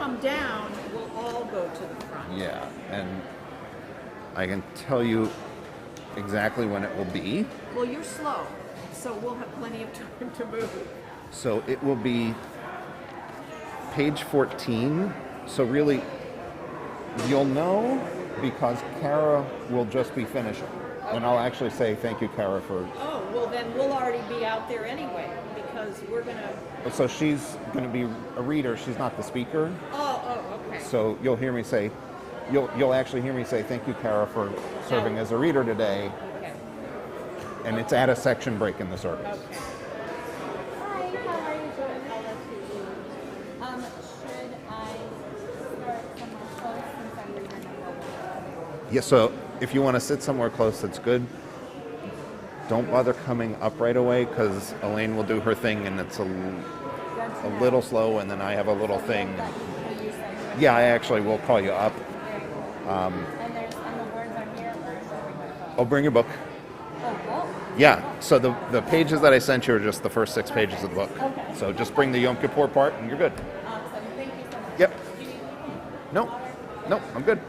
come down, we'll all go to the front. Yeah, and I can tell you exactly when it will be. Well, you're slow, so we'll have plenty of time to move. So it will be page 14. So really, you'll know because Kara will just be finishing. And I'll actually say thank you, Kara, for... Oh, well then we'll already be out there anyway, because we're going to... So she's going to be a reader. She's not the speaker. Oh, okay. So you'll hear me say... You'll actually hear me say thank you, Kara, for serving as a reader today. Okay. And it's at a section break in the service. Okay. Hi, how are you doing? Should I start somewhere close since I'm reading my book? Yeah, so if you want to sit somewhere close, that's good. Don't bother coming up right away because Elaine will do her thing and it's a little slow, and then I have a little thing. Yeah, I actually will call you up. And the words are here, or should I bring my phone? I'll bring your book. Oh, well. Yeah, so the pages that I sent you are just the first 6 pages of the book. Okay. So just bring the Yom Kippur part and you're good. Awesome. Thank you so much. Yep. Do you need anything? No, I'm good.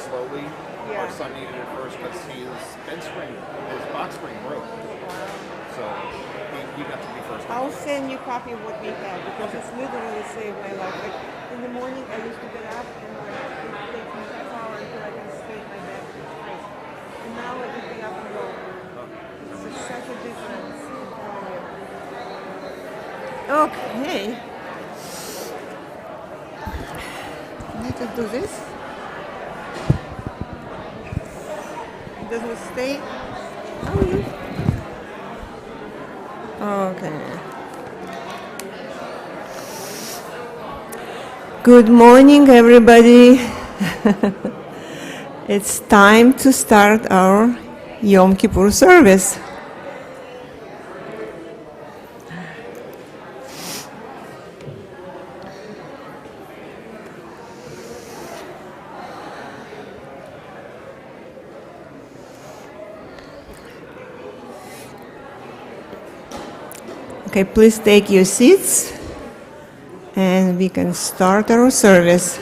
slowly. Yeah. Our son needed it first because his box spring broke. So he got to be first. I'll send you a copy of what we have because it's literally saved my life. Like in the morning, I used to get up and like it takes me half hour until I can straight my back straight. And now I just get up and go. It's just such a difference. I'm telling you. Okay. Can I just do this? It doesn't stay. How are you? Okay. Good morning, everybody. It's time to start our Yom Kippur service. Okay, please take your seats and we can start our service.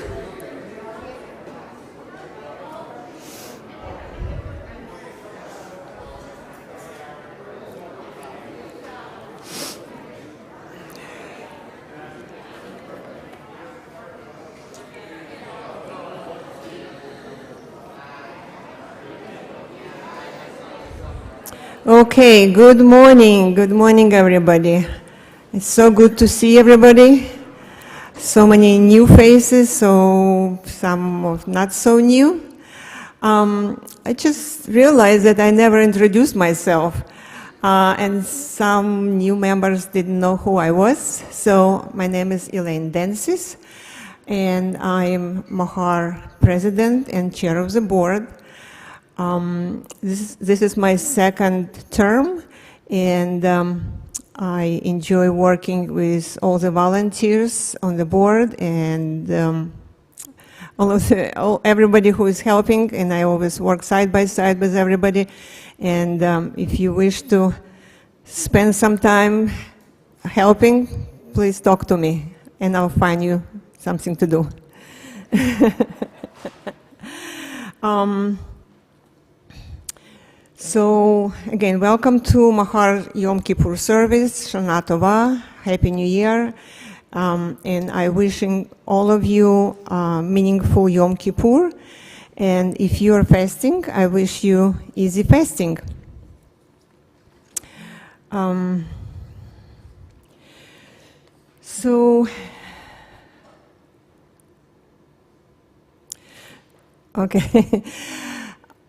Okay, good morning, everybody. It's so good to see everybody. So many new faces, so some of not so new. I just realized that I never introduced myself, and some new members didn't know who I was. So my name is Elaine Densis, and I'm Machar president and chair of the board. This is my second term, and I enjoy working with all the volunteers on the board and everybody who is helping, and I always work side by side with everybody. And if you wish to spend some time helping, please talk to me, and I'll find you something to do. So again, welcome to Machar Yom Kippur service, Shana Tova, Happy New Year, and I'm wishing all of you meaningful Yom Kippur, and if you are fasting, I wish you easy fasting. Okay.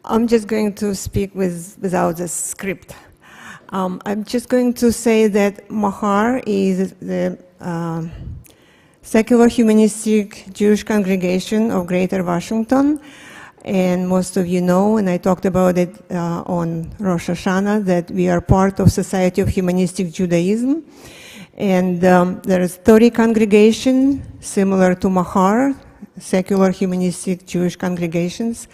I'm just going to speak without a script. I'm just going to say that Machar is the secular humanistic Jewish congregation of Greater Washington, and most of you know, and I talked about it on Rosh Hashanah, that we are part of Society of Humanistic Judaism, and there is 30 congregations similar to Machar, secular humanistic Jewish congregations.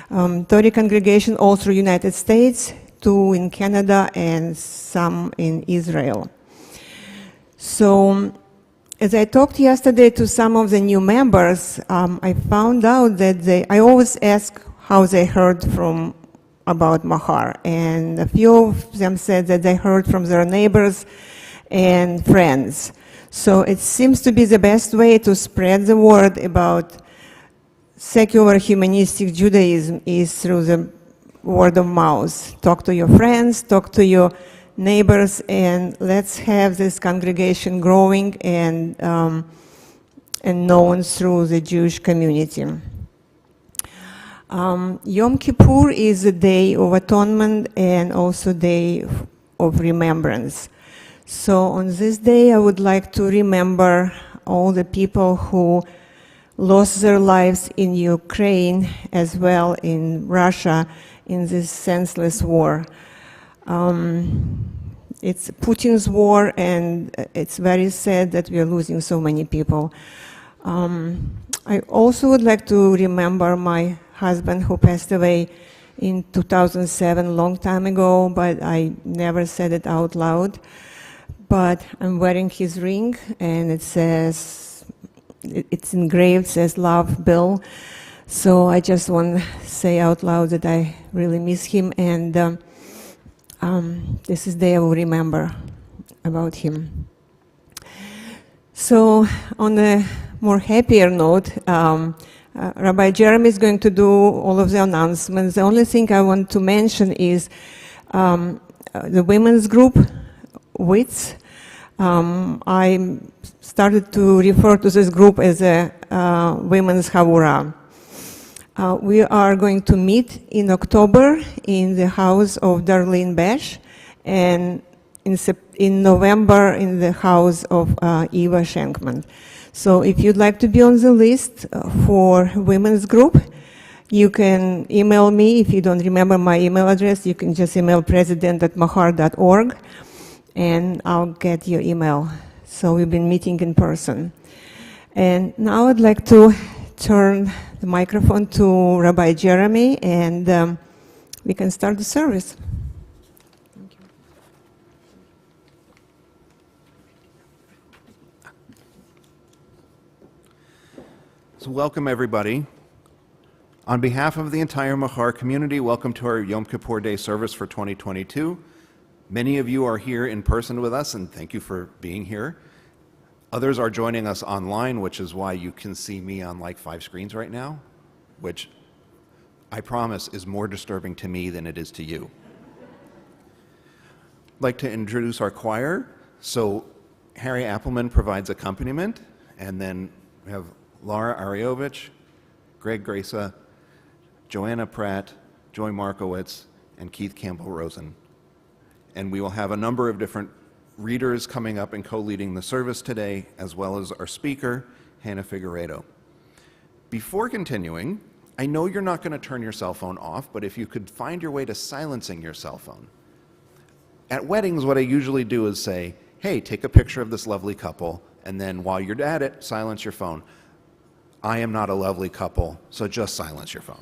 30 congregations all through United States, 2 in Canada, and some in Israel. So, as I talked yesterday to some of the new members, I found out that I always ask how they heard about Machar, and a few of them said that they heard from their neighbors and friends. So it seems to be the best way to spread the word about secular humanistic Judaism is through the word of mouth. Talk to your friends, talk to your neighbors, and let's have this congregation growing and known through the Jewish community. Yom Kippur is a day of atonement and also day of remembrance. So on this day, I would like to remember all the people who lost their lives in Ukraine as well in Russia in this senseless war. It's Putin's war, and it's very sad that we are losing so many people. I also would like to remember my husband who passed away in 2007, a long time ago, but I never said it out loud. But I'm wearing his ring, and it says, it's engraved, says, "Love, Bill." So I just want to say out loud that I really miss him, and this is the day I will remember about him. So on a more happier note, Rabbi Jeremy is going to do all of the announcements. The only thing I want to mention is the women's group, WITS. I started to refer to this group as a women's Havurah. We are going to meet in October in the house of Darlene Bash, and in November in the house of Eva Schenkman. So if you'd like to be on the list for women's group, you can email me. If you don't remember my email address, you can just email president@machar.org, and I'll get your email. So we've been meeting in person. And now I'd like to turn the microphone to Rabbi Jeremy, and we can start the service. Thank you. So welcome everybody. On behalf of the entire Machar community, welcome to our Yom Kippur Day service for 2022. Many of you are here in person with us, and thank you for being here. Others are joining us online, which is why you can see me on like 5 screens right now, which I promise is more disturbing to me than it is to you. I'd like to introduce our choir. So Harry Appelman provides accompaniment, and then we have Laura Ariovich, Greg Grasa, Joanna Pratt, Joy Markowitz, and Keith Campbell-Rosen. And we will have a number of different readers coming up and co-leading the service today, as well as our speaker, Hannah Figueredo. Before continuing, I know you're not going to turn your cell phone off, but if you could find your way to silencing your cell phone. At weddings, what I usually do is say, hey, take a picture of this lovely couple, and then while you're at it, silence your phone. I am not a lovely couple, so just silence your phone.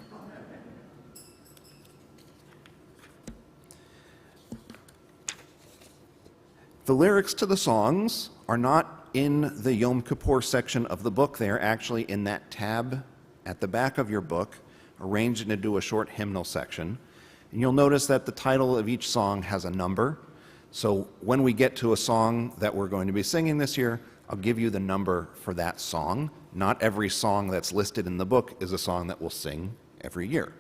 The lyrics to the songs are not in the Yom Kippur section of the book. They are actually in that tab at the back of your book, arranged into a short hymnal section. And you'll notice that the title of each song has a number. So when we get to a song that we're going to be singing this year, I'll give you the number for that song. Not every song that's listed in the book is a song that we'll sing every year.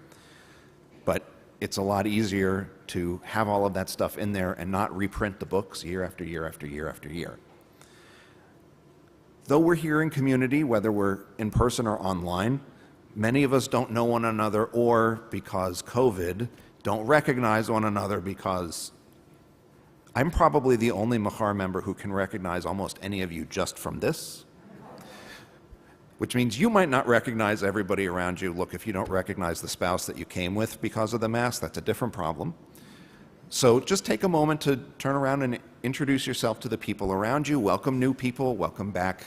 But it's a lot easier to have all of that stuff in there and not reprint the books year after year after year after year. Though we're here in community, whether we're in person or online, many of us don't know one another, or because COVID, don't recognize one another, because I'm probably the only Machar member who can recognize almost any of you just from this, which means you might not recognize everybody around you. Look, if you don't recognize the spouse that you came with because of the mask, that's a different problem. So just take a moment to turn around and introduce yourself to the people around you. Welcome new people, welcome back.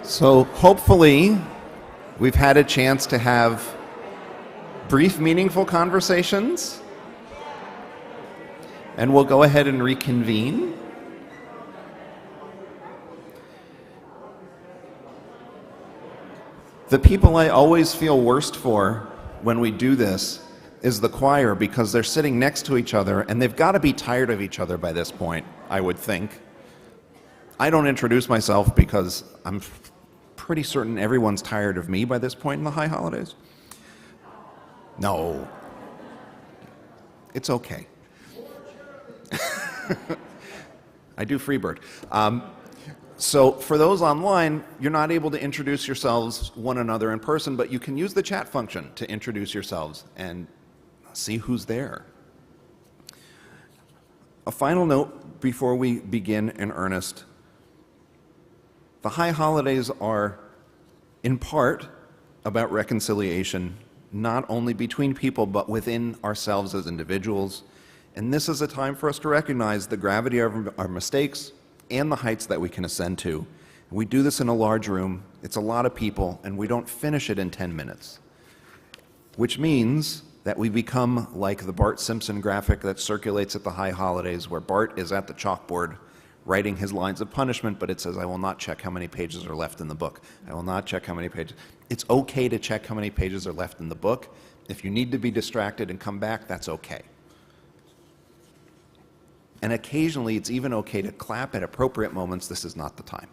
So hopefully we've had a chance to have brief, meaningful conversations, and we'll go ahead and reconvene. The people I always feel worst for when we do this is the choir, because they're sitting next to each other and they've got to be tired of each other by this point, I would think. I don't introduce myself because I'm pretty certain everyone's tired of me by this point in the high holidays. No. It's okay. I do Freebird. So for those online, you're not able to introduce yourselves one another in person, but you can use the chat function to introduce yourselves and see who's there. A final note before we begin in earnest. The high holidays are, in part, about reconciliation, not only between people, but within ourselves as individuals. And this is a time for us to recognize the gravity of our mistakes and the heights that we can ascend to. We do this in a large room, it's a lot of people, and we don't finish it in 10 minutes. Which means that we become like the Bart Simpson graphic that circulates at the high holidays, where Bart is at the chalkboard writing his lines of punishment, but it says, I will not check how many pages are left in the book. I will not check how many pages. It's okay to check how many pages are left in the book. If you need to be distracted and come back, that's okay. And occasionally, it's even okay to clap at appropriate moments. This is not the time.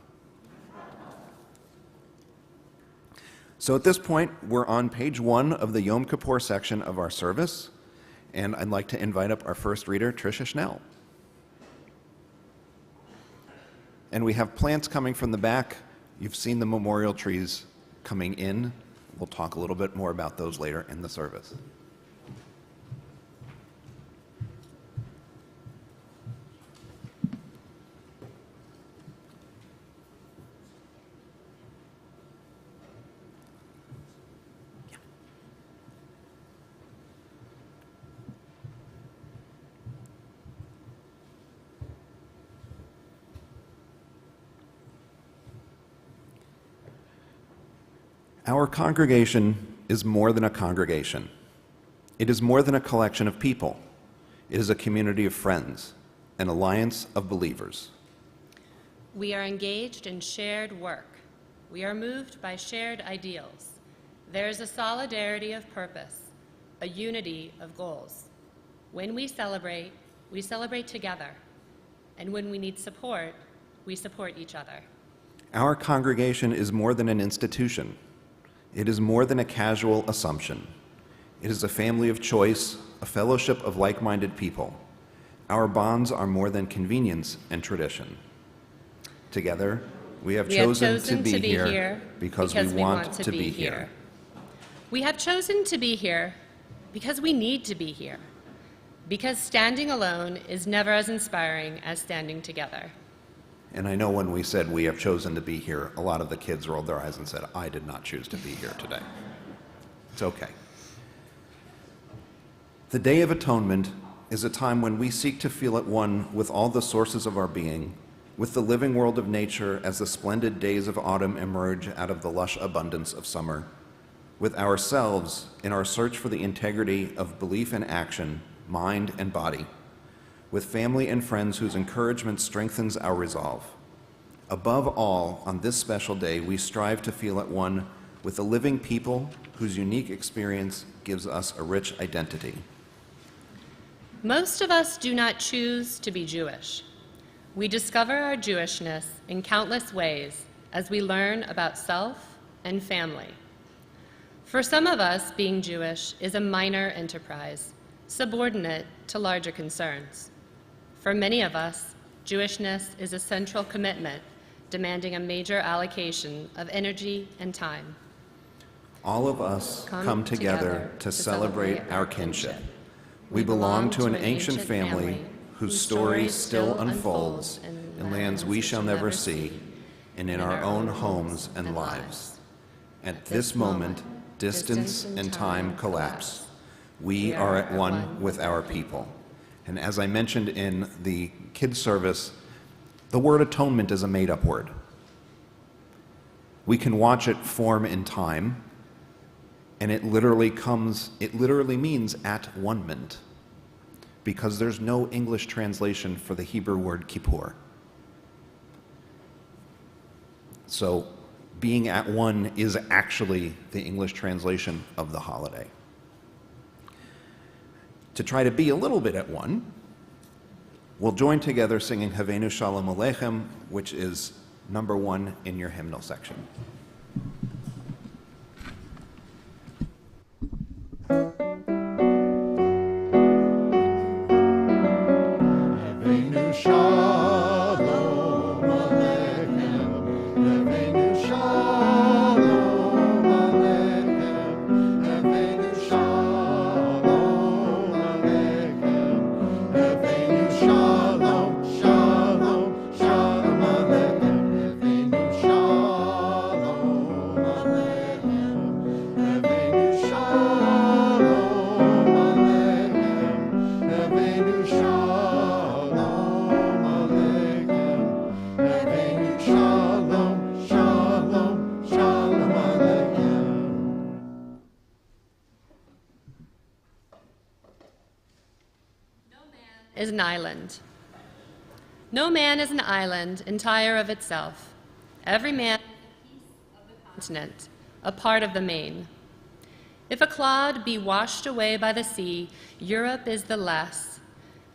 So at this point, we're on page 1 of the Yom Kippur section of our service, and I'd like to invite up our first reader, Tricia Schnell. And we have plants coming from the back. You've seen the memorial trees coming in. We'll talk a little bit more about those later in the service. Our congregation is more than a congregation. It is more than a collection of people. It is a community of friends, an alliance of believers. We are engaged in shared work. We are moved by shared ideals. There is a solidarity of purpose, a unity of goals. When we celebrate together. And when we need support, we support each other. Our congregation is more than an institution. It is more than a casual assumption. It is a family of choice, a fellowship of like-minded people. Our bonds are more than convenience and tradition. Together, we have chosen to be here because we want to be here. We have chosen to be here because we need to be here. Because standing alone is never as inspiring as standing together. And I know when we said we have chosen to be here, a lot of the kids rolled their eyes and said, I did not choose to be here today. It's okay. The Day of Atonement is a time when we seek to feel at one with all the sources of our being, with the living world of nature as the splendid days of autumn emerge out of the lush abundance of summer, with ourselves in our search for the integrity of belief and action, mind and body, with family and friends whose encouragement strengthens our resolve. Above all, on this special day, we strive to feel at one with the living people whose unique experience gives us a rich identity. Most of us do not choose to be Jewish. We discover our Jewishness in countless ways as we learn about self and family. For some of us, being Jewish is a minor enterprise, subordinate to larger concerns. For many of us, Jewishness is a central commitment, demanding a major allocation of energy and time. All of us come together to celebrate our kinship. We belong to an ancient family whose story still unfolds in lands we shall never see, and in our own homes and lives. At this moment, distance and time collapse. We are at one with our people. And as I mentioned in the kids' service, the word atonement is a made-up word. We can watch it form in time, and it literally means at one-ment, because there's no English translation for the Hebrew word Kippur. So being at one is actually the English translation of the holiday. To try to be a little bit at one, we'll join together singing Havenu Shalom Aleichem, which is number 1 in your hymnal section. Havenu Shalom Aleichem, Havenu Shalom Aleichem, Havenu Shalom Aleichem, Havenu Shalom, Shalom, Shalom Aleichem, Havenu Shalom Aleichem, Havenu Shalom Aleichem, Havenu Shalom Aleichem, Havenu Shalom, Shalom, Shalom Aleichem. Is an island. No man is an island entire of itself. Every man is a piece of the continent, a part of the main. If a clod be washed away by the sea, Europe is the less,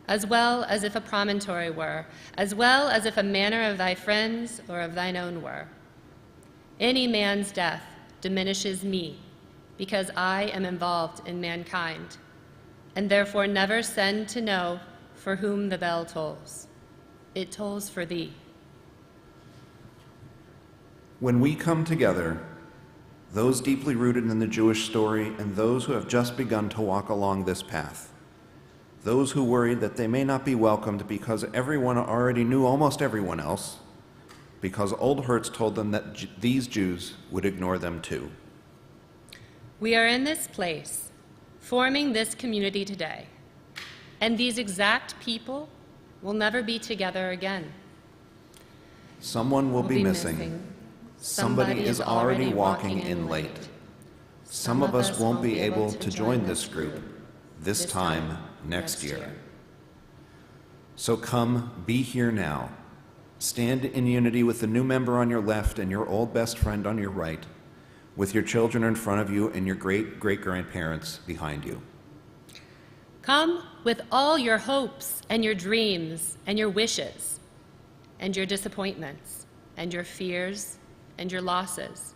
as well as if a promontory were, as well as if a manor of thy friends or of thine own were. Any man's death diminishes me, because I am involved in mankind, and therefore never send to know for whom the bell tolls. It tolls for thee. When we come together, those deeply rooted in the Jewish story and those who have just begun to walk along this path, those who worry that they may not be welcomed because everyone already knew almost everyone else, because old hurts told them that these Jews would ignore them too. We are in this place, forming this community today, and these exact people will never be together again. Someone will be missing. Somebody is already walking in late. Some of us won't be able to join this group this time next year. So come, be here now. Stand in unity with the new member on your left and your old best friend on your right, with your children in front of you and your great-great-grandparents behind you. Come with all your hopes and your dreams and your wishes and your disappointments and your fears and your losses,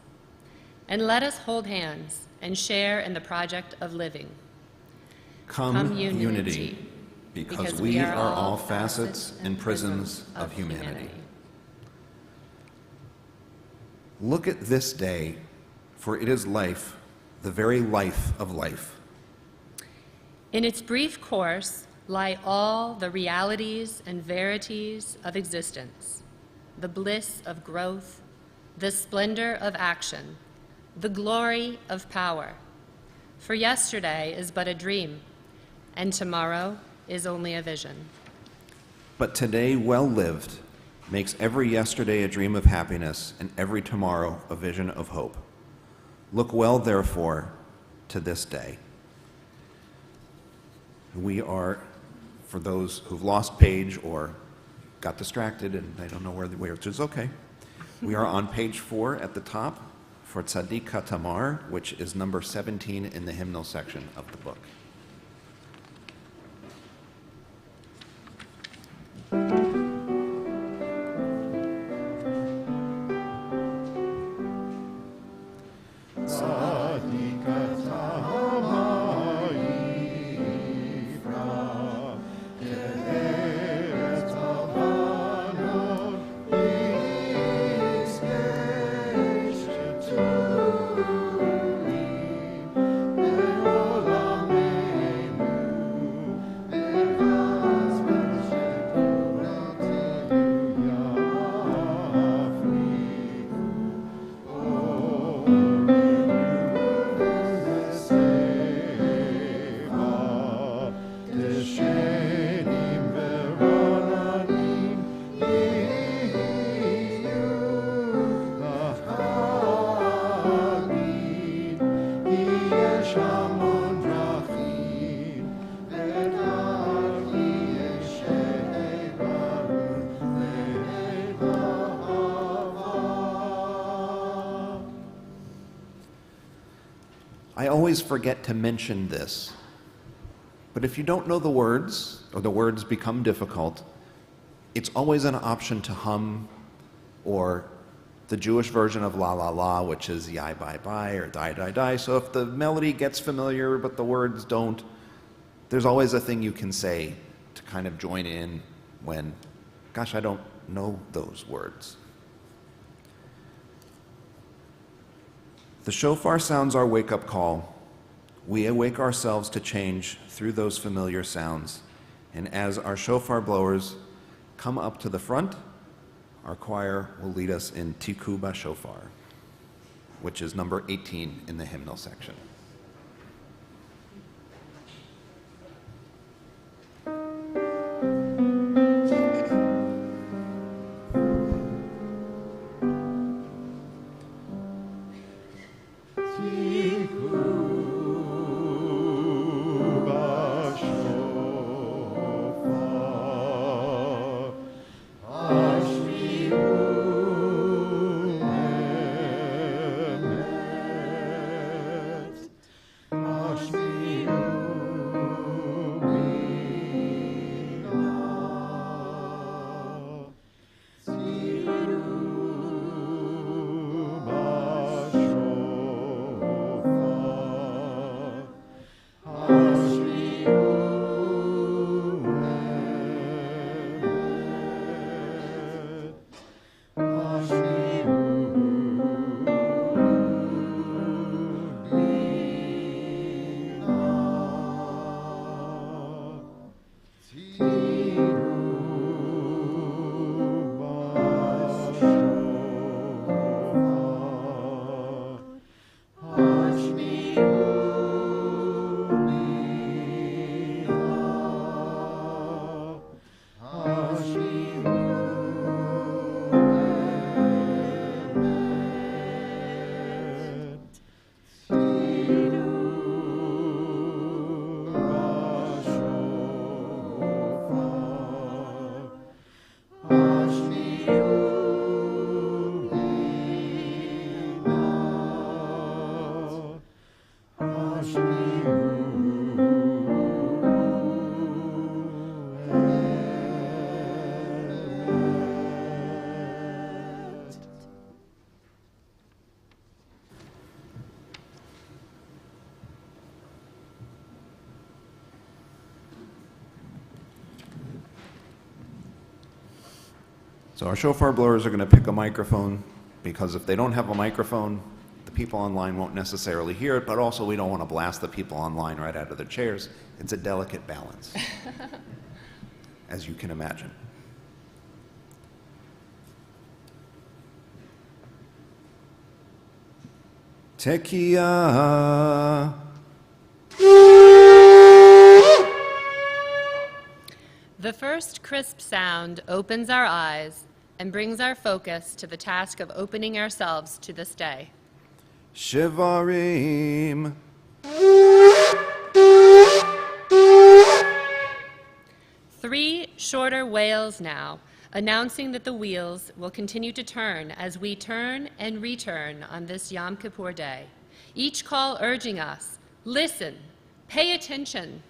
and let us hold hands and share in the project of living. Come unity, because we are all facets and prisms of humanity. Look at this day, for it is life, the very life of life. In its brief course lie all the realities and verities of existence, the bliss of growth, the splendor of action, the glory of power. For yesterday is but a dream, and tomorrow is only a vision. But today, well lived, makes every yesterday a dream of happiness and every tomorrow a vision of hope. Look well, therefore, to this day. We are, for those who've lost page or got distracted and they don't know where which is okay, we are on page 4 at the top for Tzadik Tamar, which is number 17 in the hymnal section of the book. Olam always forget to mention this. But if you don't know the words, or the words become difficult, it's always an option to hum, or the Jewish version of la la la, which is yai bye bye or die die die. So if the melody gets familiar but the words don't, there's always a thing you can say to kind of join in when, gosh, I don't know those words. The shofar sounds our wake-up call. We awake ourselves to change through those familiar sounds. And as our shofar blowers come up to the front, our choir will lead us in Tiku B'Shofar, which is number 18 in the hymnal section. So our shofar blowers are going to pick a microphone, because if they don't have a microphone, the people online won't necessarily hear it, but also we don't want to blast the people online right out of their chairs. It's a delicate balance, as you can imagine. Tekiah. The first crisp sound opens our eyes and brings our focus to the task of opening ourselves to this day. Shivarim. Three shorter wails now, announcing that the wheels will continue to turn as we turn and return on this Yom Kippur day. Each call urging us, listen, pay attention,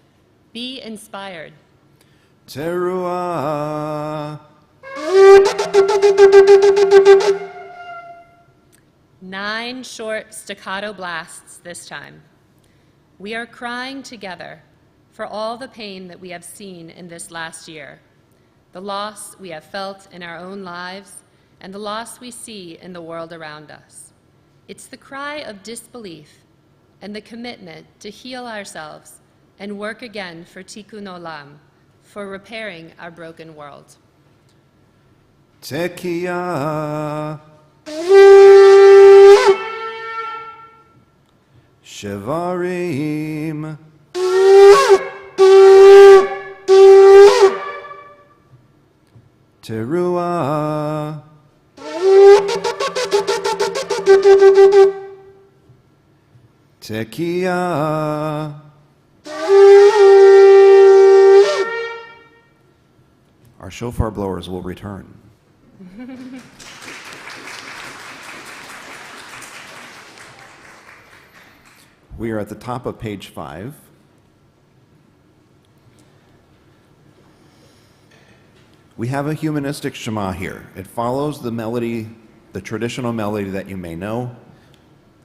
be inspired. Teruah. 9 short staccato blasts this time. We are crying together for all the pain that we have seen in this last year, the loss we have felt in our own lives, and the loss we see in the world around us. It's the cry of disbelief and the commitment to heal ourselves and work again for Tikkun Olam, for repairing our broken world. Tekiah. Shivarim. Teruah. Tekiah. Our shofar blowers will return. We are at the top of page 5. We have a humanistic Shema here. It follows the melody, the traditional melody that you may know.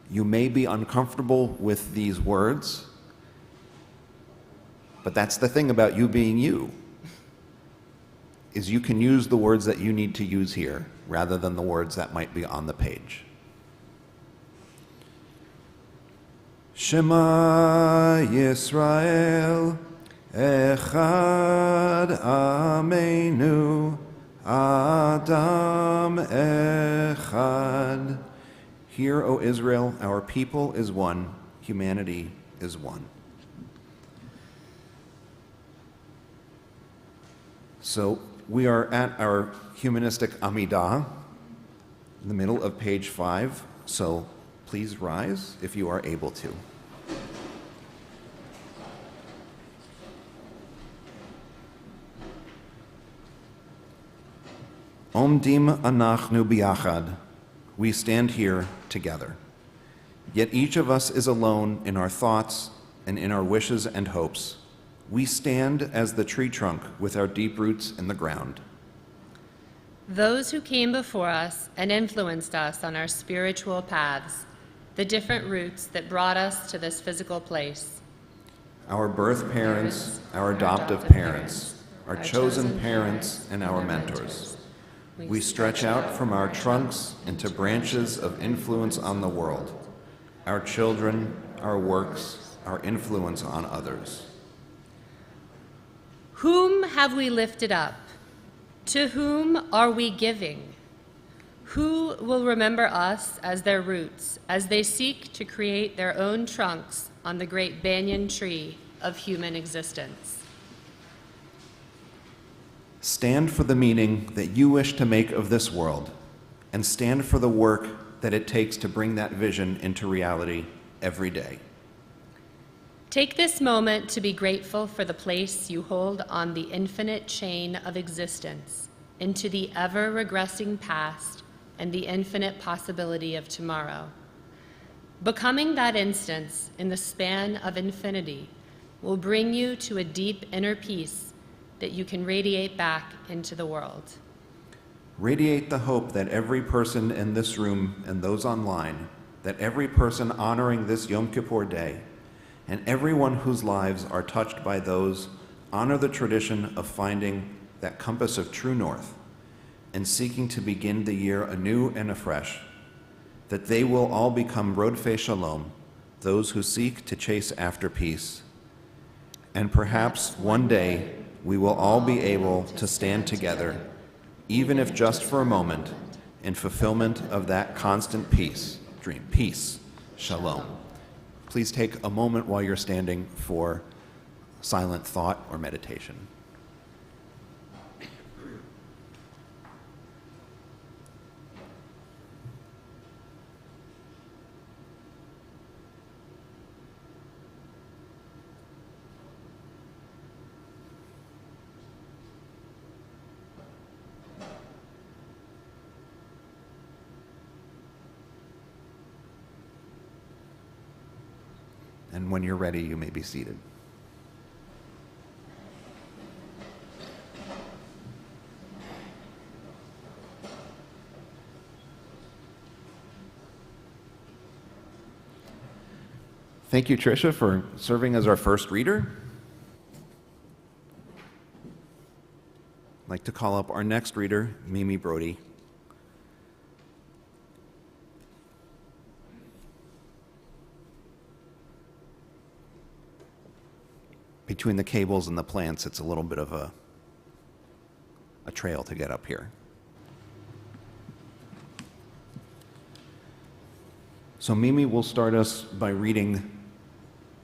You may be uncomfortable with these words, but that's the thing about you being you, is you can use the words that you need to use here rather than the words that might be on the page. Shema Yisrael, Echad Ameinu, Adam Echad. Hear, O Israel, our people is one, humanity is one. So we are at our humanistic Amidah, in the middle of page 5, so please rise if you are able to. Omdim anachnu biachad. We stand here together. Yet each of us is alone in our thoughts and in our wishes and hopes. We stand as the tree trunk with our deep roots in the ground. Those who came before us and influenced us on our spiritual paths, the different roots that brought us to this physical place. Our birth parents, our adoptive parents, our chosen parents, and our mentors. We stretch out from our trunks into branches of influence on the world, our children, our works, our influence on others. Whom have we lifted up? To whom are we giving? Who will remember us as their roots as they seek to create their own trunks on the great banyan tree of human existence? Stand for the meaning that you wish to make of this world, and stand for the work that it takes to bring that vision into reality every day. Take this moment to be grateful for the place you hold on the infinite chain of existence, into the ever-regressing past and the infinite possibility of tomorrow. Becoming that instance in the span of infinity will bring you to a deep inner peace that you can radiate back into the world. Radiate the hope that every person in this room and those online, that every person honoring this Yom Kippur day, and everyone whose lives are touched by those, honor the tradition of finding that compass of true north and seeking to begin the year anew and afresh, that they will all become Rodfei Shalom, those who seek to chase after peace. And perhaps one day we will all be able to stand together, even if just for a moment, in fulfillment of that constant peace, dream, peace, shalom. Please take a moment while you're standing for silent thought or meditation. And when you're ready, you may be seated. Thank you, Tricia, for serving as our first reader. I'd like to call up our next reader, Mimi Brody. Between the cables and the plants, it's a little bit of a trail to get up here. So Mimi will start us by reading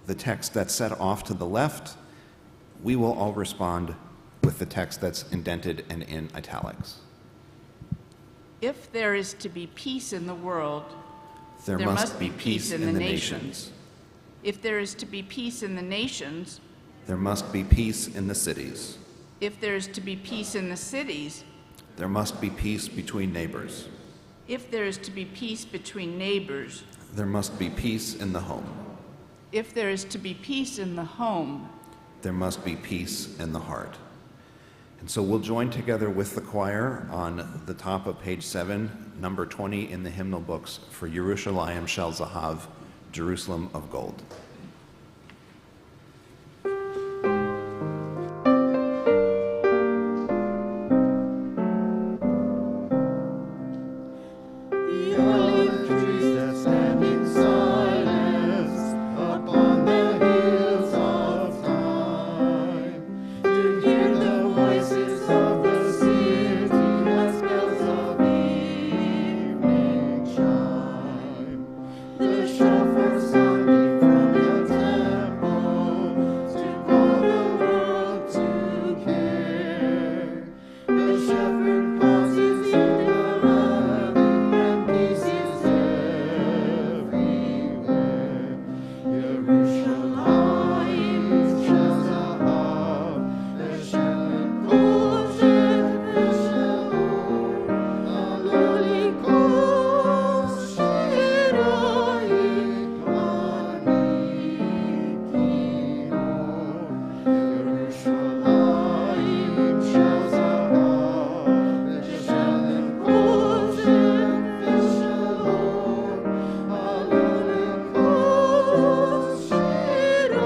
the text that's set off to the left. We will all respond with the text that's indented and in italics. If there is to be peace in the world, There must be peace in the nations. If there is to be peace in the nations, There must be peace in the cities. if there is to be peace in the cities, There must be peace between neighbors. if there is to be peace between neighbors, There must be peace in the home. If there is to be peace in the home, there must be peace in the heart. And so we'll join together with the choir on the top of page 7, number 20 in the hymnal books for Yerushalayim Shel Zahav, Jerusalem of Gold. The olive trees that stand in silence upon the hills of time, to hear the voices of the city as bells of evening chime. The shofar sounding from the temple to call the world to care. The shepherd pauses in the valley and peace is everywhere. Yerushalayim shel zahav, Hashem kosher v'shalom, Aloli kol shirayim manikino. Yerushalayim shel zahav, Hashem kosher v'shalom, Aloli kol shirayim manikino.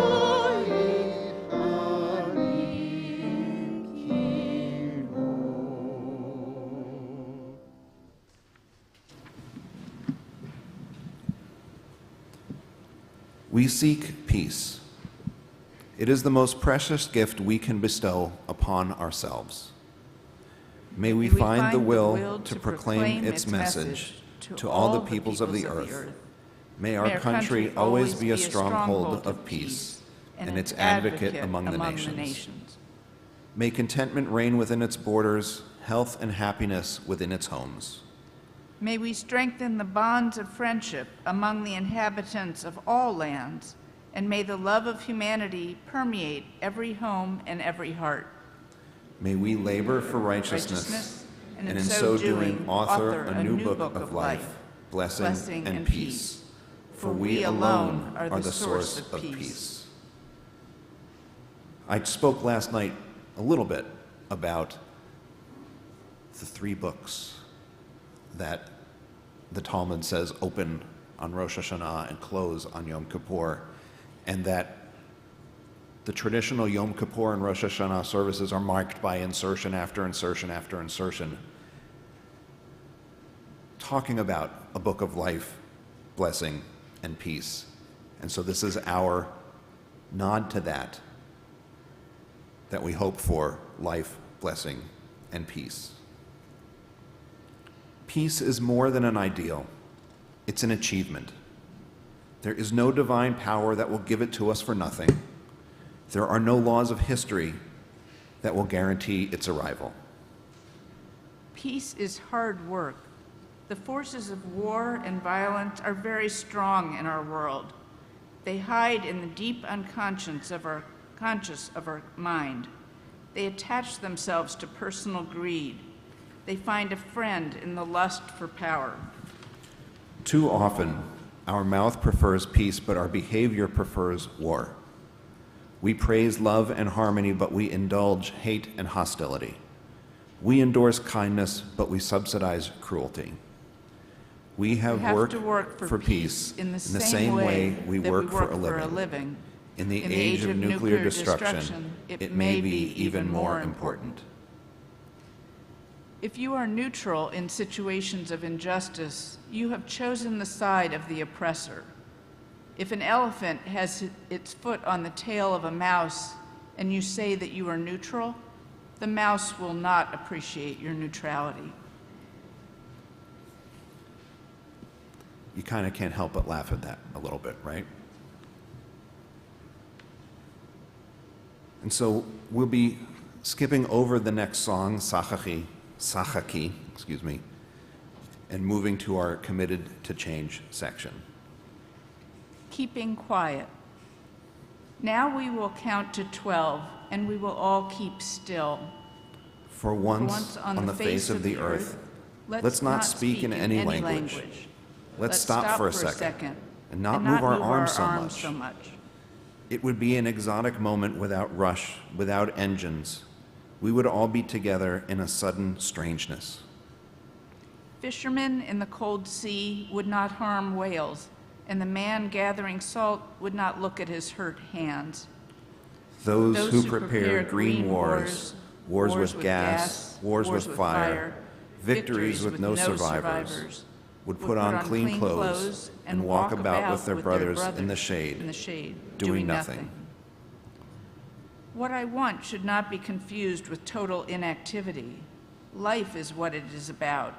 We seek peace. It is the most precious gift we can bestow upon ourselves. May we find the will to proclaim its message to all the peoples of the earth. May our country always be a stronghold of peace and its advocate among the nations. May contentment reign within its borders, health and happiness within its homes. may we strengthen the bonds of friendship among the inhabitants of all lands, and may the love of humanity permeate every home and every heart. May we labor for righteousness, and in so doing author a new book of life, blessing and peace. For we alone are the source of peace. I spoke last night a little bit about the 3 books that the Talmud says open on Rosh Hashanah and close on Yom Kippur, and that the traditional Yom Kippur and Rosh Hashanah services are marked by insertion after insertion after insertion, talking about a book of life, blessing, and peace. And so this is our nod to that we hope for life, blessing, and peace. Peace is more than an ideal. It's an achievement. There is no divine power that will give it to us for nothing. There are no laws of history that will guarantee its arrival. Peace is hard work. The forces of war and violence are very strong in our world. They hide in the deep unconscious of our mind. They attach themselves to personal greed. They find a friend in the lust for power. Too often, our mouth prefers peace, but our behavior prefers war. We praise love and harmony, but we indulge hate and hostility. We endorse kindness, but we subsidize cruelty. We have worked to work for peace in the same way we work for a living. In the age of nuclear destruction, it may be even more important. If you are neutral in situations of injustice, you have chosen the side of the oppressor. If an elephant has its foot on the tail of a mouse and you say that you are neutral, the mouse will not appreciate your neutrality. You kind of can't help but laugh at that a little bit, right? And so we'll be skipping over the next song, Sachaki, and moving to our Committed to Change section. Keeping quiet. Now we will count to 12, and we will all keep still. For once on the face of the earth, let's not speak in any language. Let's stop for a second and not and move not our move arms so arms much. so much. It would be an exotic moment without rush, without engines. We would all be together in a sudden strangeness. Fishermen in the cold sea would not harm whales, and the man gathering salt would not look at his hurt hands. Those who prepared green wars, wars with gas, wars with fire, victories with no survivors, would put on clean clothes and walk about with their brothers in the shade, doing nothing. What I want should not be confused with total inactivity. Life is what it is about.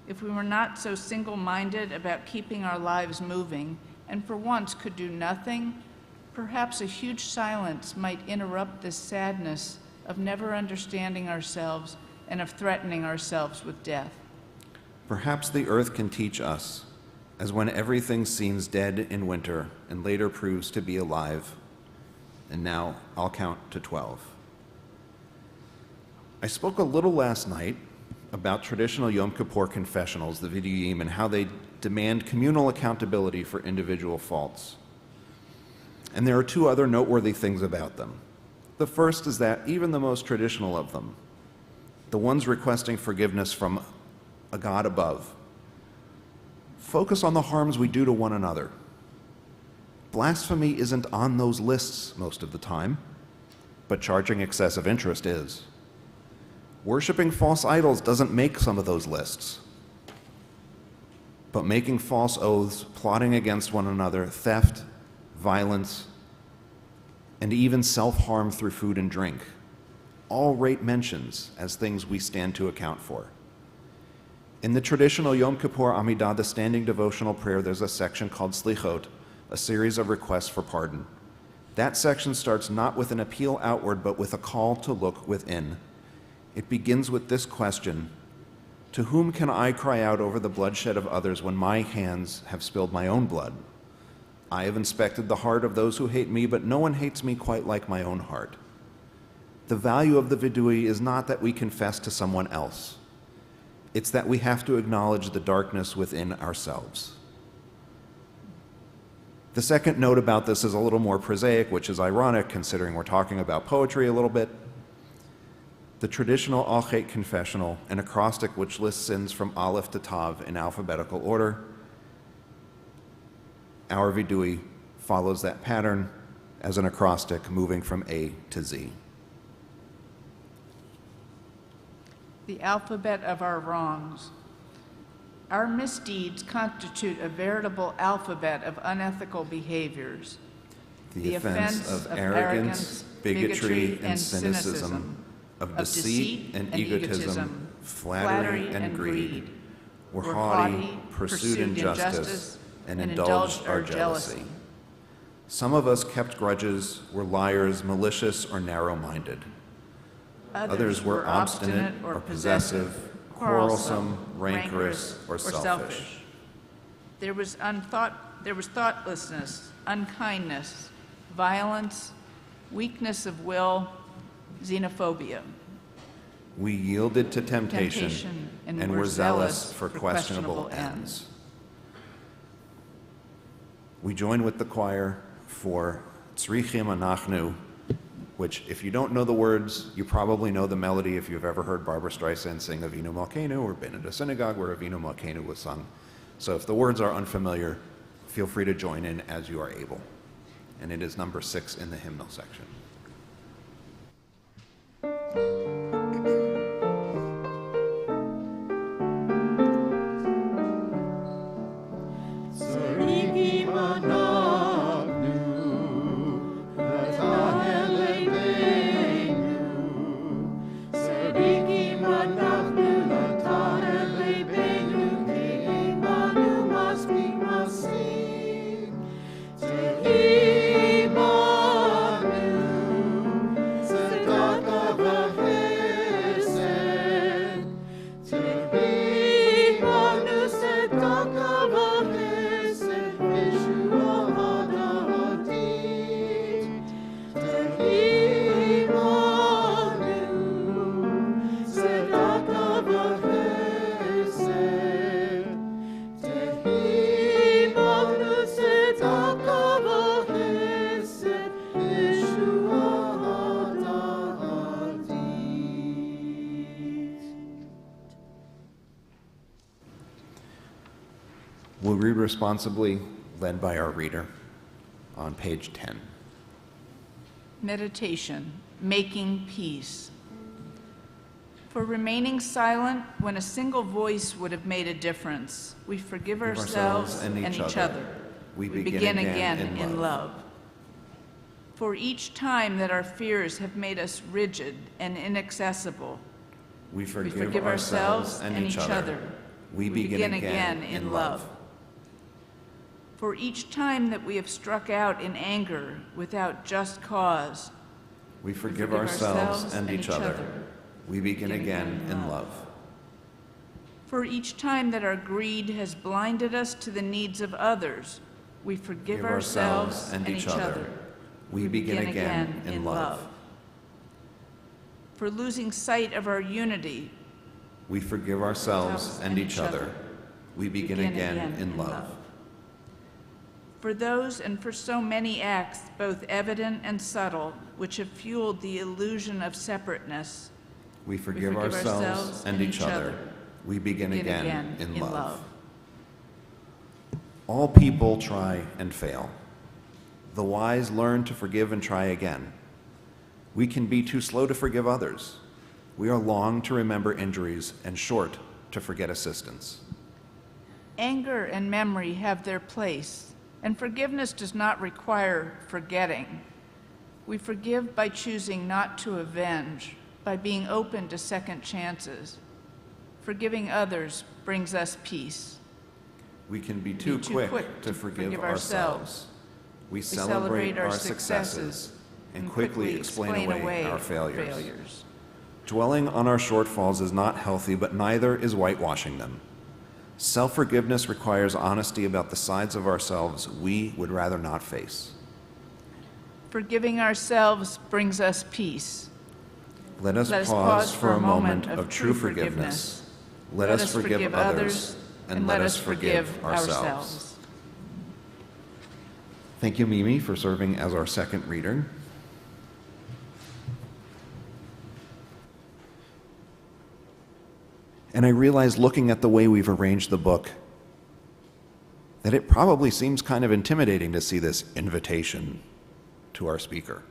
If we were not so single-minded about keeping our lives moving, and for once could do nothing, perhaps a huge silence might interrupt this sadness of never understanding ourselves and of threatening ourselves with death. Perhaps the earth can teach us, as when everything seems dead in winter and later proves to be alive. And now I'll count to 12. I spoke a little last night about traditional Yom Kippur confessionals, the Viduyim, and how they demand communal accountability for individual faults. And there are two other noteworthy things about them. The first is that even the most traditional of them, the ones requesting forgiveness from a God above, focus on the harms we do to one another. Blasphemy isn't on those lists most of the time, but charging excessive interest is. Worshipping false idols doesn't make some of those lists, but making false oaths, plotting against one another, theft, violence, and even self-harm through food and drink, all rate mentions as things we stand to account for. In the traditional Yom Kippur Amidah, the standing devotional prayer, there's a section called Slichot, a series of requests for pardon. That section starts not with an appeal outward, but with a call to look within. It begins with this question: to whom can I cry out over the bloodshed of others when my hands have spilled my own blood? I have inspected the heart of those who hate me, but no one hates me quite like my own heart. The value of the vidui is not that we confess to someone else. It's that we have to acknowledge the darkness within ourselves. The second note about this is a little more prosaic, which is ironic considering we're talking about poetry a little bit. The traditional Al-Chet confessional, an acrostic which lists sins from Aleph to Tav in alphabetical order. Our vidui follows that pattern as an acrostic moving from A to Z. The alphabet of our wrongs. Our misdeeds constitute a veritable alphabet of unethical behaviors. The offense of arrogance, bigotry, and cynicism, of deceit and egotism, flattery and greed, were haughty, pursued injustice, and indulged our jealousy. Some of us kept grudges, were liars, malicious, or narrow-minded. Others were obstinate or possessive, quarrelsome, rancorous, or selfish. There was thoughtlessness, unkindness, violence, weakness of will, xenophobia. We yielded to temptation and were zealous for questionable ends. We join with the choir for Tzrichim Anachnu, which, if you don't know the words, you probably know the melody if you've ever heard Barbara Streisand sing Avinu Malkeinu or been at a synagogue where Avinu Malkeinu was sung. So if the words are unfamiliar, feel free to join in as you are able. And it is number 6 in the hymnal section. Tzedakah responsibly, led by our reader on page 10. Meditation, making peace. For remaining silent when a single voice would have made a difference, we forgive ourselves and each other. We begin again in love. For each time that our fears have made us rigid and inaccessible, we forgive ourselves and each other. We begin again in love. For each time that we have struck out in anger without just cause, we forgive ourselves and each other. We begin again in love. For each time that our greed has blinded us to the needs of others, we forgive ourselves and each other. We begin again in love. For losing sight of our unity, we forgive ourselves and each other. We begin again in love. For those and for so many acts, both evident and subtle, which have fueled the illusion of separateness, we forgive ourselves and each other. We begin again in love. All people try and fail. The wise learn to forgive and try again. We can be too slow to forgive others. We are long to remember injuries and short to forget assistance. Anger and memory have their place, and forgiveness does not require forgetting. We forgive by choosing not to avenge, by being open to second chances. Forgiving others brings us peace. We can be too quick to forgive ourselves. We celebrate our successes and quickly explain away our failures. Dwelling on our shortfalls is not healthy, but neither is whitewashing them. Self-forgiveness requires honesty about the sides of ourselves we would rather not face. Forgiving ourselves brings us peace. Let us pause for a moment of true forgiveness. Let us forgive others, and let us forgive ourselves. Thank you, Mimi, for serving as our second reader. And I realized, looking at the way we've arranged the book, that it probably seems kind of intimidating to see this invitation to our speaker.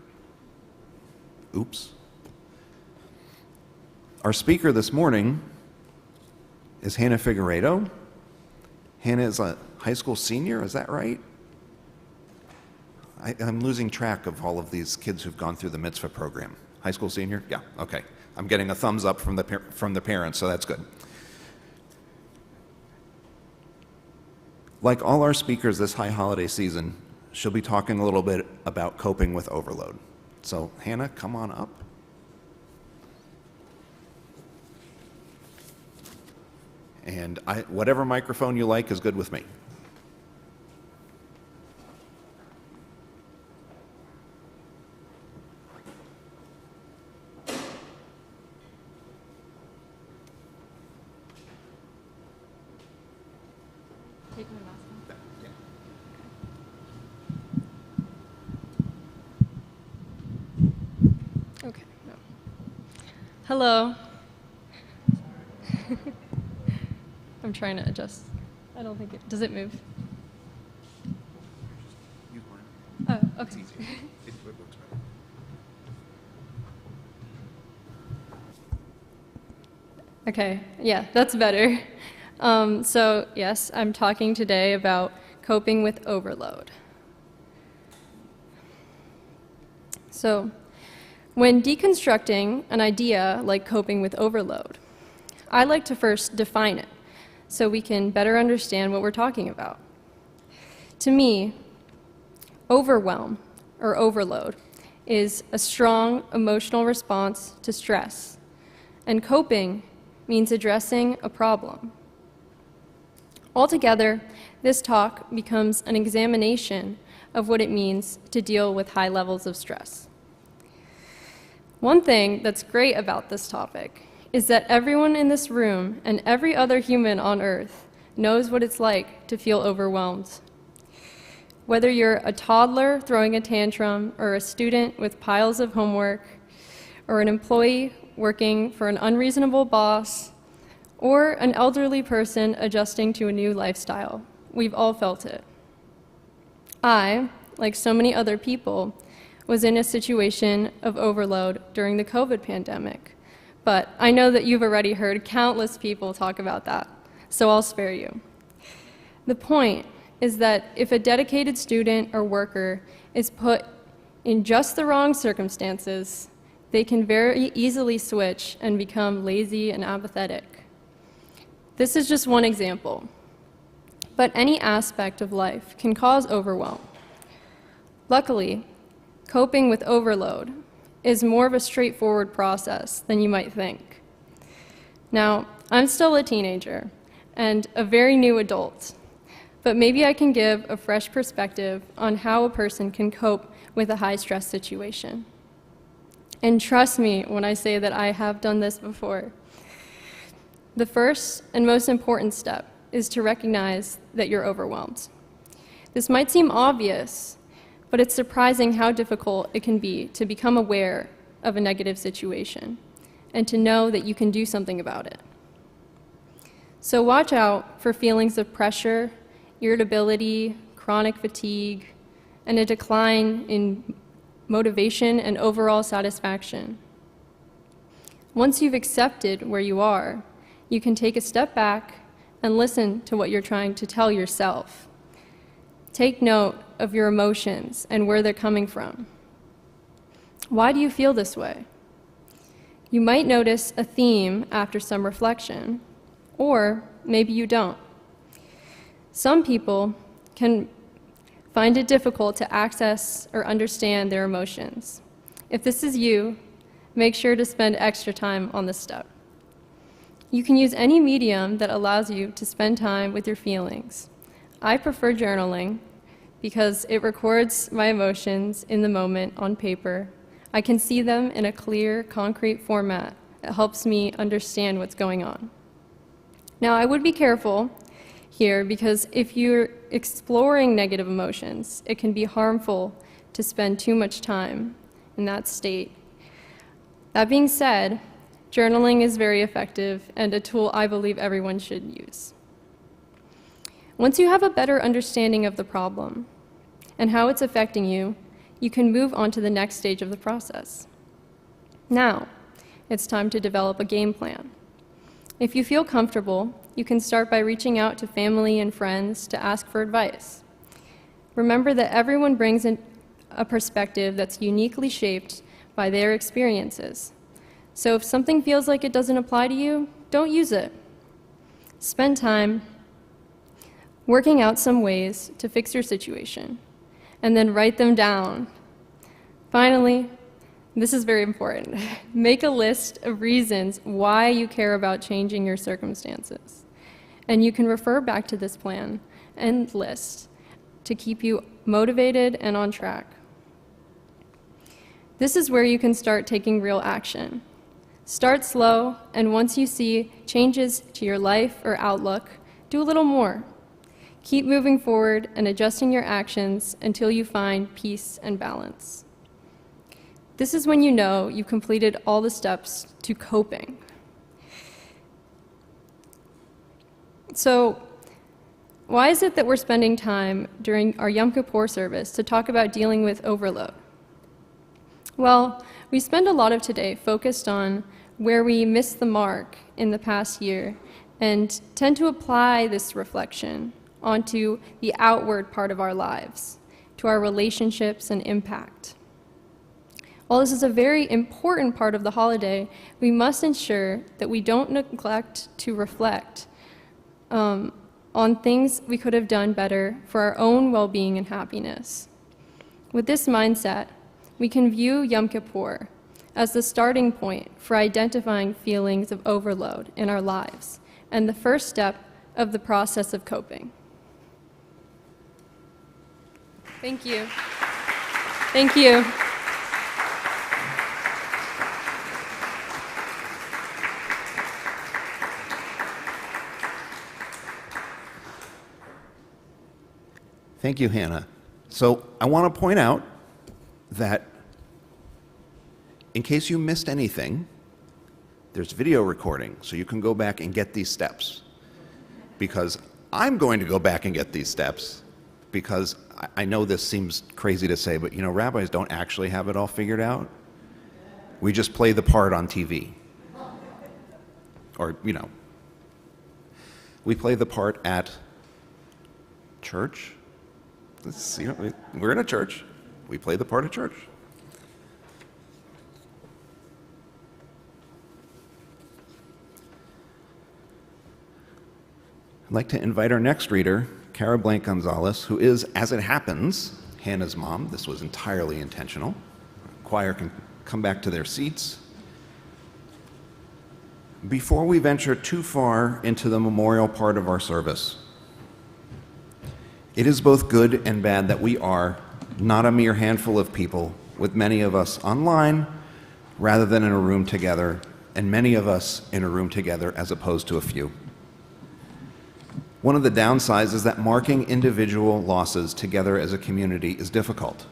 Oops. Our speaker this morning is Hannah Figueredo. Hannah is a high school senior, is that right? I'm losing track of all of these kids who've gone through the mitzvah program. High school senior? Yeah, okay. I'm getting a thumbs up from the parents, so that's good. Like all our speakers this high holiday season, she'll be talking a little bit about coping with overload. So Hannah, come on up. And whatever microphone you like is good with me. Take my mask off. Okay. No. Hello. I'm trying to adjust. I don't think it does. It move? Oh, okay. Okay, yeah, that's better. So yes, I'm talking today about coping with overload. So when deconstructing an idea like coping with overload, I like to first define it so we can better understand what we're talking about. To me, overwhelm or overload is a strong emotional response to stress, and coping means addressing a problem. Altogether, this talk becomes an examination of what it means to deal with high levels of stress. One thing that's great about this topic is that everyone in this room and every other human on Earth knows what it's like to feel overwhelmed. Whether you're a toddler throwing a tantrum, or a student with piles of homework, or an employee working for an unreasonable boss, or an elderly person adjusting to a new lifestyle, we've all felt it. I, like so many other people, was in a situation of overload during the COVID pandemic. But I know that you've already heard countless people talk about that, so I'll spare you. The point is that if a dedicated student or worker is put in just the wrong circumstances, they can very easily switch and become lazy and apathetic. This is just one example, but any aspect of life can cause overwhelm. Luckily, coping with overload is more of a straightforward process than you might think. Now, I'm still a teenager and a very new adult, but maybe I can give a fresh perspective on how a person can cope with a high-stress situation. And trust me when I say that I have done this before. The first and most important step is to recognize that you're overwhelmed. This might seem obvious, but it's surprising how difficult it can be to become aware of a negative situation and to know that you can do something about it. So watch out for feelings of pressure, irritability, chronic fatigue, and a decline in motivation and overall satisfaction. Once you've accepted where you are, you can take a step back and listen to what you're trying to tell yourself. Take note of your emotions and where they're coming from. Why do you feel this way? You might notice a theme after some reflection, or maybe you don't. Some people can find it difficult to access or understand their emotions. If this is you, make sure to spend extra time on this step. You can use any medium that allows you to spend time with your feelings. I prefer journaling because it records my emotions in the moment on paper. I can see them in a clear, concrete format that helps me understand what's going on. Now, I would be careful here because if you're exploring negative emotions, it can be harmful to spend too much time in that state. That being said, journaling is very effective and a tool I believe everyone should use. Once you have a better understanding of the problem and how it's affecting you, you can move on to the next stage of the process. Now, it's time to develop a game plan. If you feel comfortable, you can start by reaching out to family and friends to ask for advice. Remember that everyone brings in a perspective that's uniquely shaped by their experiences. So if something feels like it doesn't apply to you, don't use it. Spend time working out some ways to fix your situation, and then write them down. Finally, this is very important. Make a list of reasons why you care about changing your circumstances. And you can refer back to this plan and list to keep you motivated and on track. This is where you can start taking real action. Start slow, and once you see changes to your life or outlook, do a little more. Keep moving forward and adjusting your actions until you find peace and balance. This is when you know you've completed all the steps to coping. So, why is it that we're spending time during our Yom Kippur service to talk about dealing with overload? Well, we spend a lot of today focused on where we missed the mark in the past year and tend to apply this reflection onto the outward part of our lives, to our relationships and impact. While this is a very important part of the holiday, we must ensure that we don't neglect to reflect on things we could have done better for our own well-being and happiness. With this mindset, we can view Yom Kippur as the starting point for identifying feelings of overload in our lives and the first step of the process of coping. Thank you. Thank you. Thank you, Hannah. So I want to point out that in case you missed anything, there's video recording, so you can go back and get these steps. Because I'm going to go back and get these steps because I know this seems crazy to say, but rabbis don't actually have it all figured out. We just play the part on TV. Or, we play the part at church. We're in a church. We play the part of church. I'd like to invite our next reader, Cara Blank Gonzalez, who is, as it happens, Hannah's mom. This was entirely intentional. The choir can come back to their seats. Before we venture too far into the memorial part of our service, it is both good and bad that we are not a mere handful of people, with many of us online rather than in a room together, and many of us in a room together as opposed to a few. One of the downsides is that marking individual losses together as a community is difficult.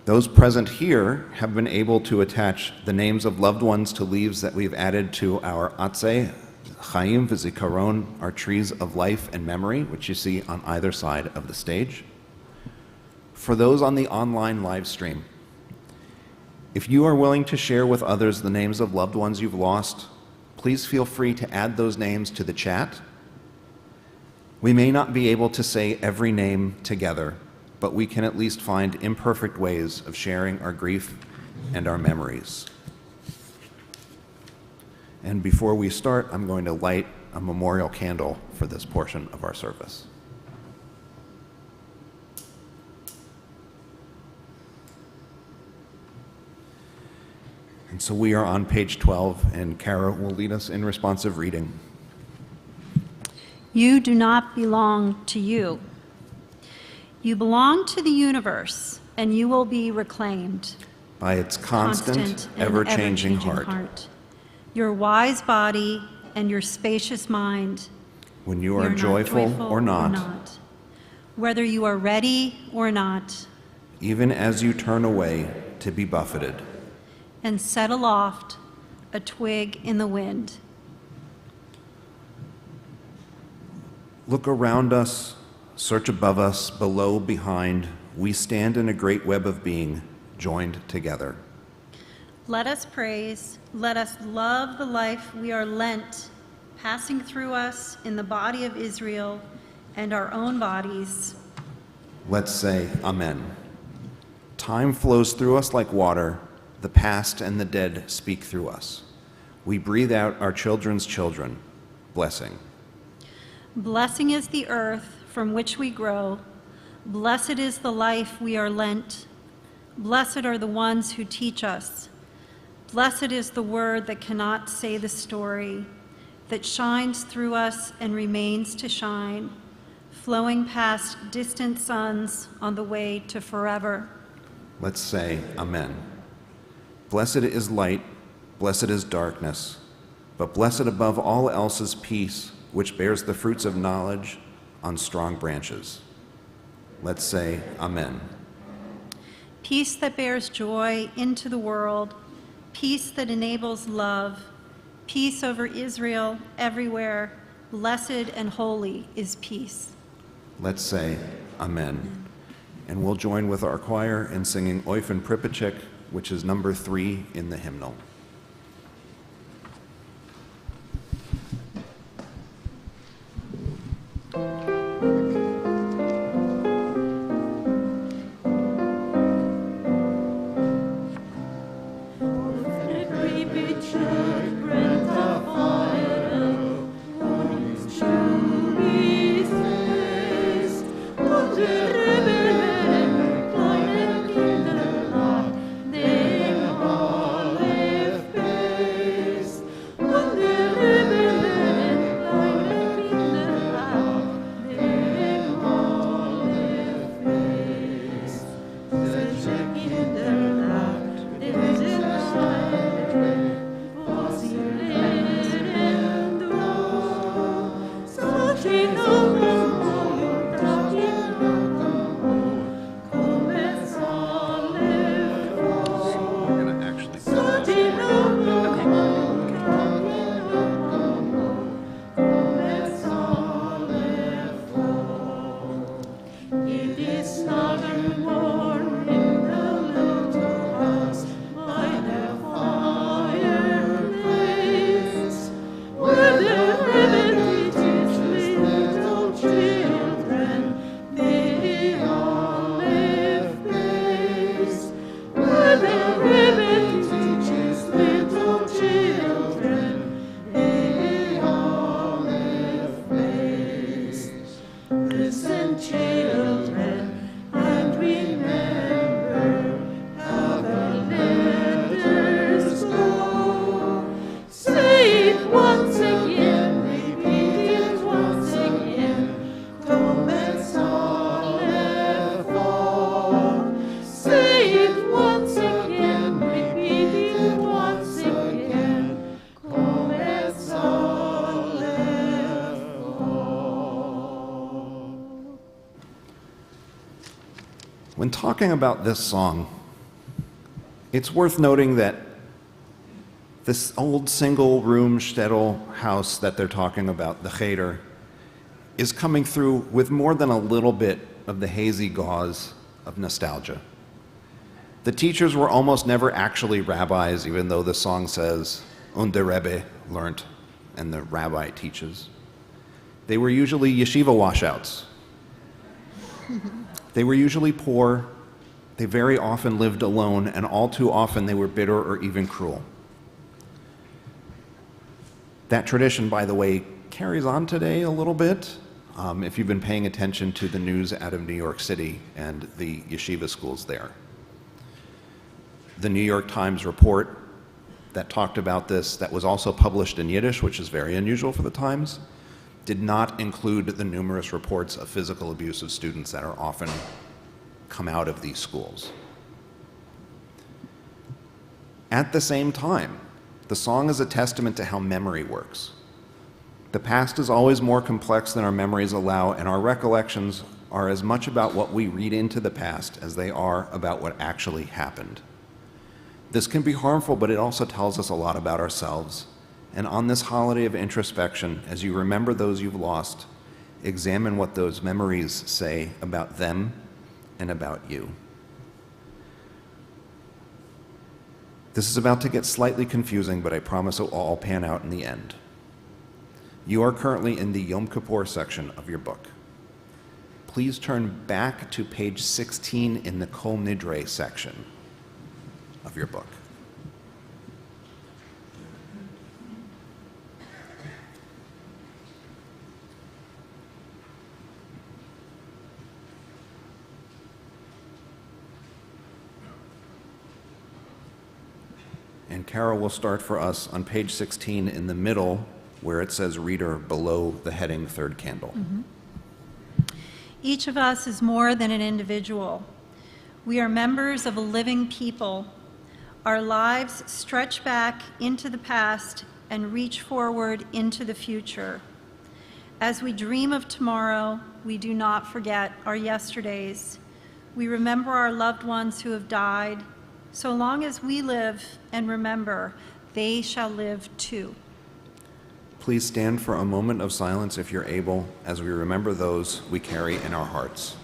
Those present here have been able to attach the names of loved ones to leaves that we've added to our Atzei, Chaim v'Zikaron, our trees of life and memory, which you see on either side of the stage. For those on the online live stream, if you are willing to share with others the names of loved ones you've lost, please feel free to add those names to the chat. We may not be able to say every name together, but we can at least find imperfect ways of sharing our grief and our memories. And before we start, I'm going to light a memorial candle for this portion of our service. And so we are on page 12, and Cara will lead us in responsive reading. You do not belong to you. You belong to the universe, and you will be reclaimed By its constant, and ever-changing heart. Your wise body and your spacious mind. When you are You're joyful or not, whether you are ready or not, even as you turn away to be buffeted. and set aloft a twig in the wind. Look around us, search above us, below, behind. We stand in a great web of being, joined together. Let us praise, let us love the life we are lent, passing through us in the body of Israel and our own bodies. Let's say Amen. Time flows through us like water. The past and the dead speak through us. We breathe out our children's children. Blessing. Blessing is the earth from which we grow. Blessed is the life we are lent. Blessed are the ones who teach us. Blessed is the word that cannot say the story, that shines through us and remains to shine, flowing past distant suns on the way to forever. Let's say Amen. Blessed is light, blessed is darkness, but blessed above all else is peace, which bears the fruits of knowledge on strong branches. Let's say Amen. Peace that bears joy into the world, peace that enables love, peace over Israel everywhere. Blessed and holy is peace. Let's say Amen. And we'll join with our choir in singing Oifen Pripachik, which is number 3 in the hymnal. Dem alle talking about this song, it's worth noting that this old single-room shtetl house that they're talking about, the cheder, is coming through with more than a little bit of the hazy gauze of nostalgia. The teachers were almost never actually rabbis, even though the song says, "Und der Rebbe learnt," and the rabbi teaches. They were usually yeshiva washouts. They were usually poor. They very often lived alone, and all too often they were bitter or even cruel. That tradition, by the way, carries on today a little bit. If you've been paying attention to the news out of New York City and the yeshiva schools there. The New York Times report that talked about this, that was also published in Yiddish, which is very unusual for the Times, did not include the numerous reports of physical abuse of students that are often come out of these schools. At the same time, the song is a testament to how memory works. The past is always more complex than our memories allow, and our recollections are as much about what we read into the past as they are about what actually happened. This can be harmful, but it also tells us a lot about ourselves. And on this holiday of introspection, as you remember those you've lost, examine what those memories say about them and about you. This is about to get slightly confusing, but I promise it will all pan out in the end. You are currently in the Yom Kippur section of your book. Please turn back to page 16 in the Kol Nidre section of your book. And Carol will start for us on page 16 in the middle, where it says reader below the heading third candle. Each of us is more than an individual. We are members of a living people. Our lives stretch back into the past and reach forward into the future. As we dream of tomorrow, we do not forget our yesterdays. We remember our loved ones who have died. So long as we live and remember, they shall live too. Please stand for a moment of silence if you're able, as we remember those we carry in our hearts.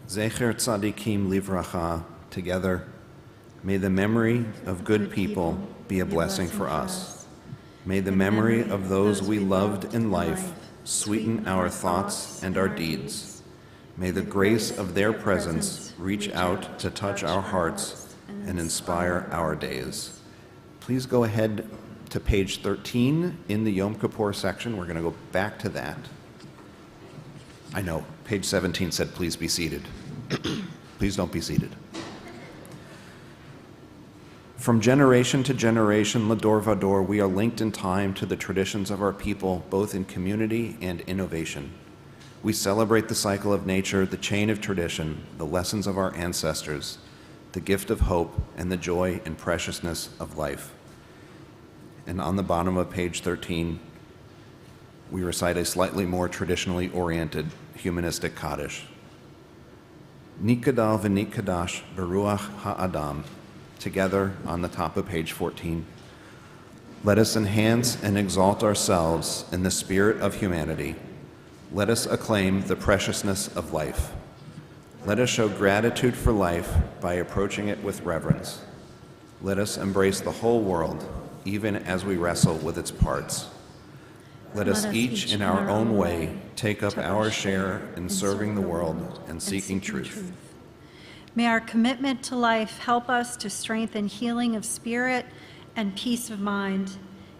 Zecher Tzadikim Livracha, together, may the memory of good people be a blessing for us. May the memory of those we loved in life sweeten our thoughts and our deeds. May the grace of their presence reach out to touch our hearts and inspire our days. Please go ahead to page 13 in the Yom Kippur section. We're going to go back to that. I know, page 17 said please be seated. Please don't be seated. From generation to generation, Lador Vador, we are linked in time to the traditions of our people, both in community and innovation. We celebrate the cycle of nature, the chain of tradition, the lessons of our ancestors, the gift of hope, and the joy and preciousness of life. And on the bottom of page 13, we recite a slightly more traditionally oriented humanistic Kaddish. Nikadal v'nikadash beruach ha'adam, together on the top of page 14. Let us enhance and exalt ourselves in the spirit of humanity. Let us acclaim the preciousness of life. Let us show gratitude for life by approaching it with reverence. Let us embrace the whole world, even as we wrestle with its parts. Let us each in our own way take up our share in serving the world and seeking truth. May our commitment to life help us to strengthen healing of spirit and peace of mind.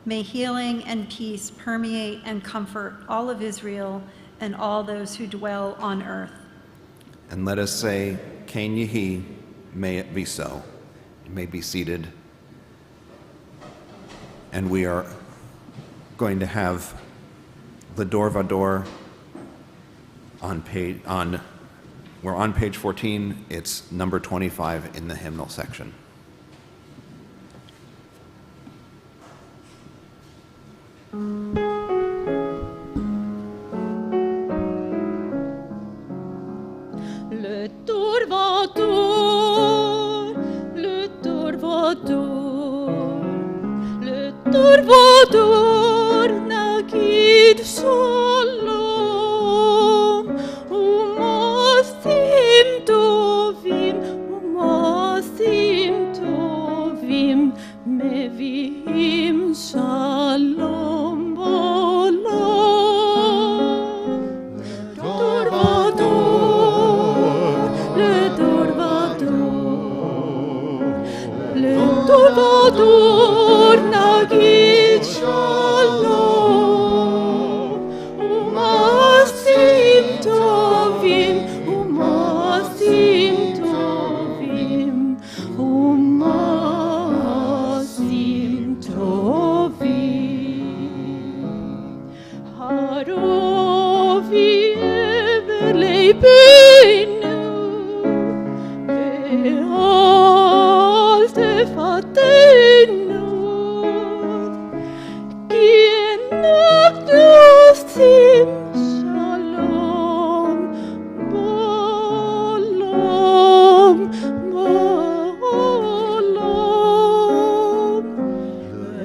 May healing and peace permeate and comfort all of Israel and all those who dwell on earth. And let us say, Ken Yehi, may it be so. You may be seated. And we are going to have the Dor Vador we're on page 14. It's number 25 in the hymnal section. Le Dor Vador, le Dor Vador, le Dor Vador, Nagid Shalom, Umasim Tovim, Umasim Tovim, Mevim Shalom Olam. Dor Vador, le Dor Vador, le Dor Vador, Nagid Shalom, Umasim Tovim, Umasim Tovim, Umasim Tovim. Harovi everlei beinu, ve'al tefatenu, ki enachdosim shalom, ba'olam, ba'olam.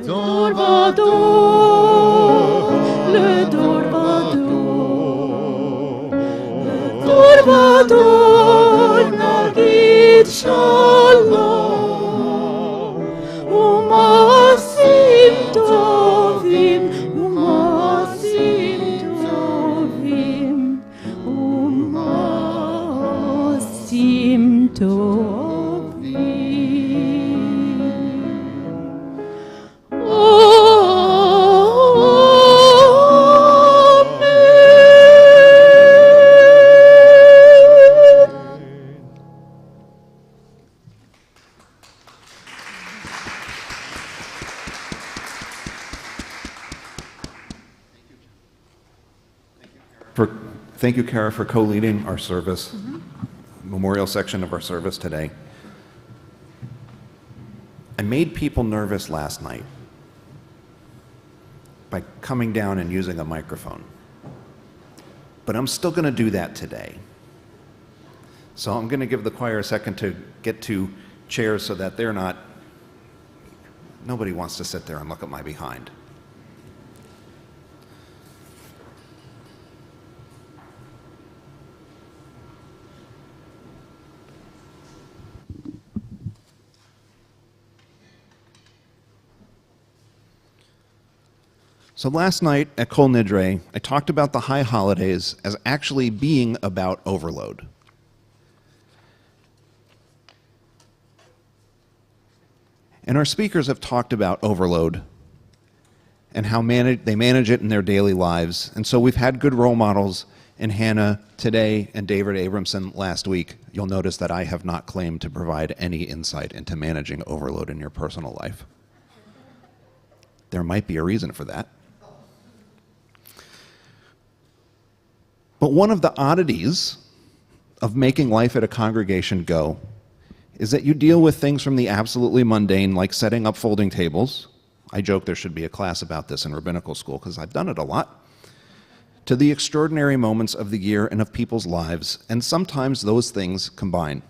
Dor Vador, le Dor Vador, le Dor Vador, Nagid Shalom, Umasim Tovim, Umasim Tovim, Umasim Tovim. Thank you, Kara, for co-leading our service, memorial section of our service today. I made people nervous last night by coming down and using a microphone. But I'm still going to do that today. So I'm going to give the choir a second to get to chairs so that nobody wants to sit there and look at my behind. So last night at Kol Nidre, I talked about the high holidays as actually being about overload. And our speakers have talked about overload and how they manage it in their daily lives. And so we've had good role models in Hannah today and David Abramson last week. You'll notice that I have not claimed to provide any insight into managing overload in your personal life. There might be a reason for that. But one of the oddities of making life at a congregation go is that you deal with things from the absolutely mundane, like setting up folding tables. I joke there should be a class about this in rabbinical school because I've done it a lot, to the extraordinary moments of the year and of people's lives, and sometimes those things combine.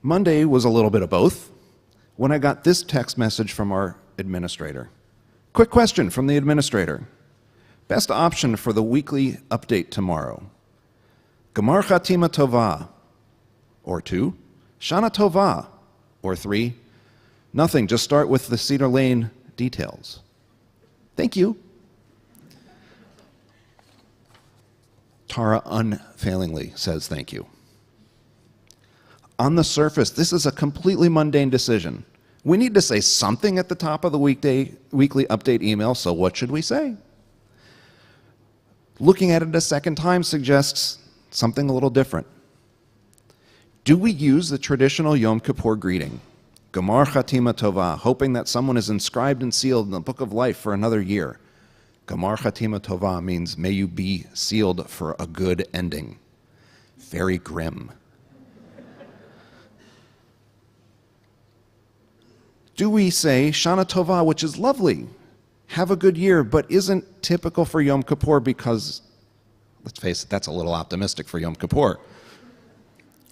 Monday was a little bit of both when I got this text message from our administrator. Quick question from the administrator. Best option for the weekly update tomorrow. Gemar Chatima Tova, or 2. Shana Tova, or 3. Nothing, just start with the Cedar Lane details. Thank you. Tara unfailingly says thank you. On the surface, this is a completely mundane decision. We need to say something at the top of the weekly update email, so what should we say? Looking at it a second time suggests something a little different. Do we use the traditional Yom Kippur greeting, Gamar Chatima Tova, hoping that someone is inscribed and sealed in the book of life for another year? Gamar Chatima Tova means may you be sealed for a good ending. Very grim. Do we say Shana Tova, which is lovely, have a good year, but isn't typical for Yom Kippur because, let's face it, that's a little optimistic for Yom Kippur?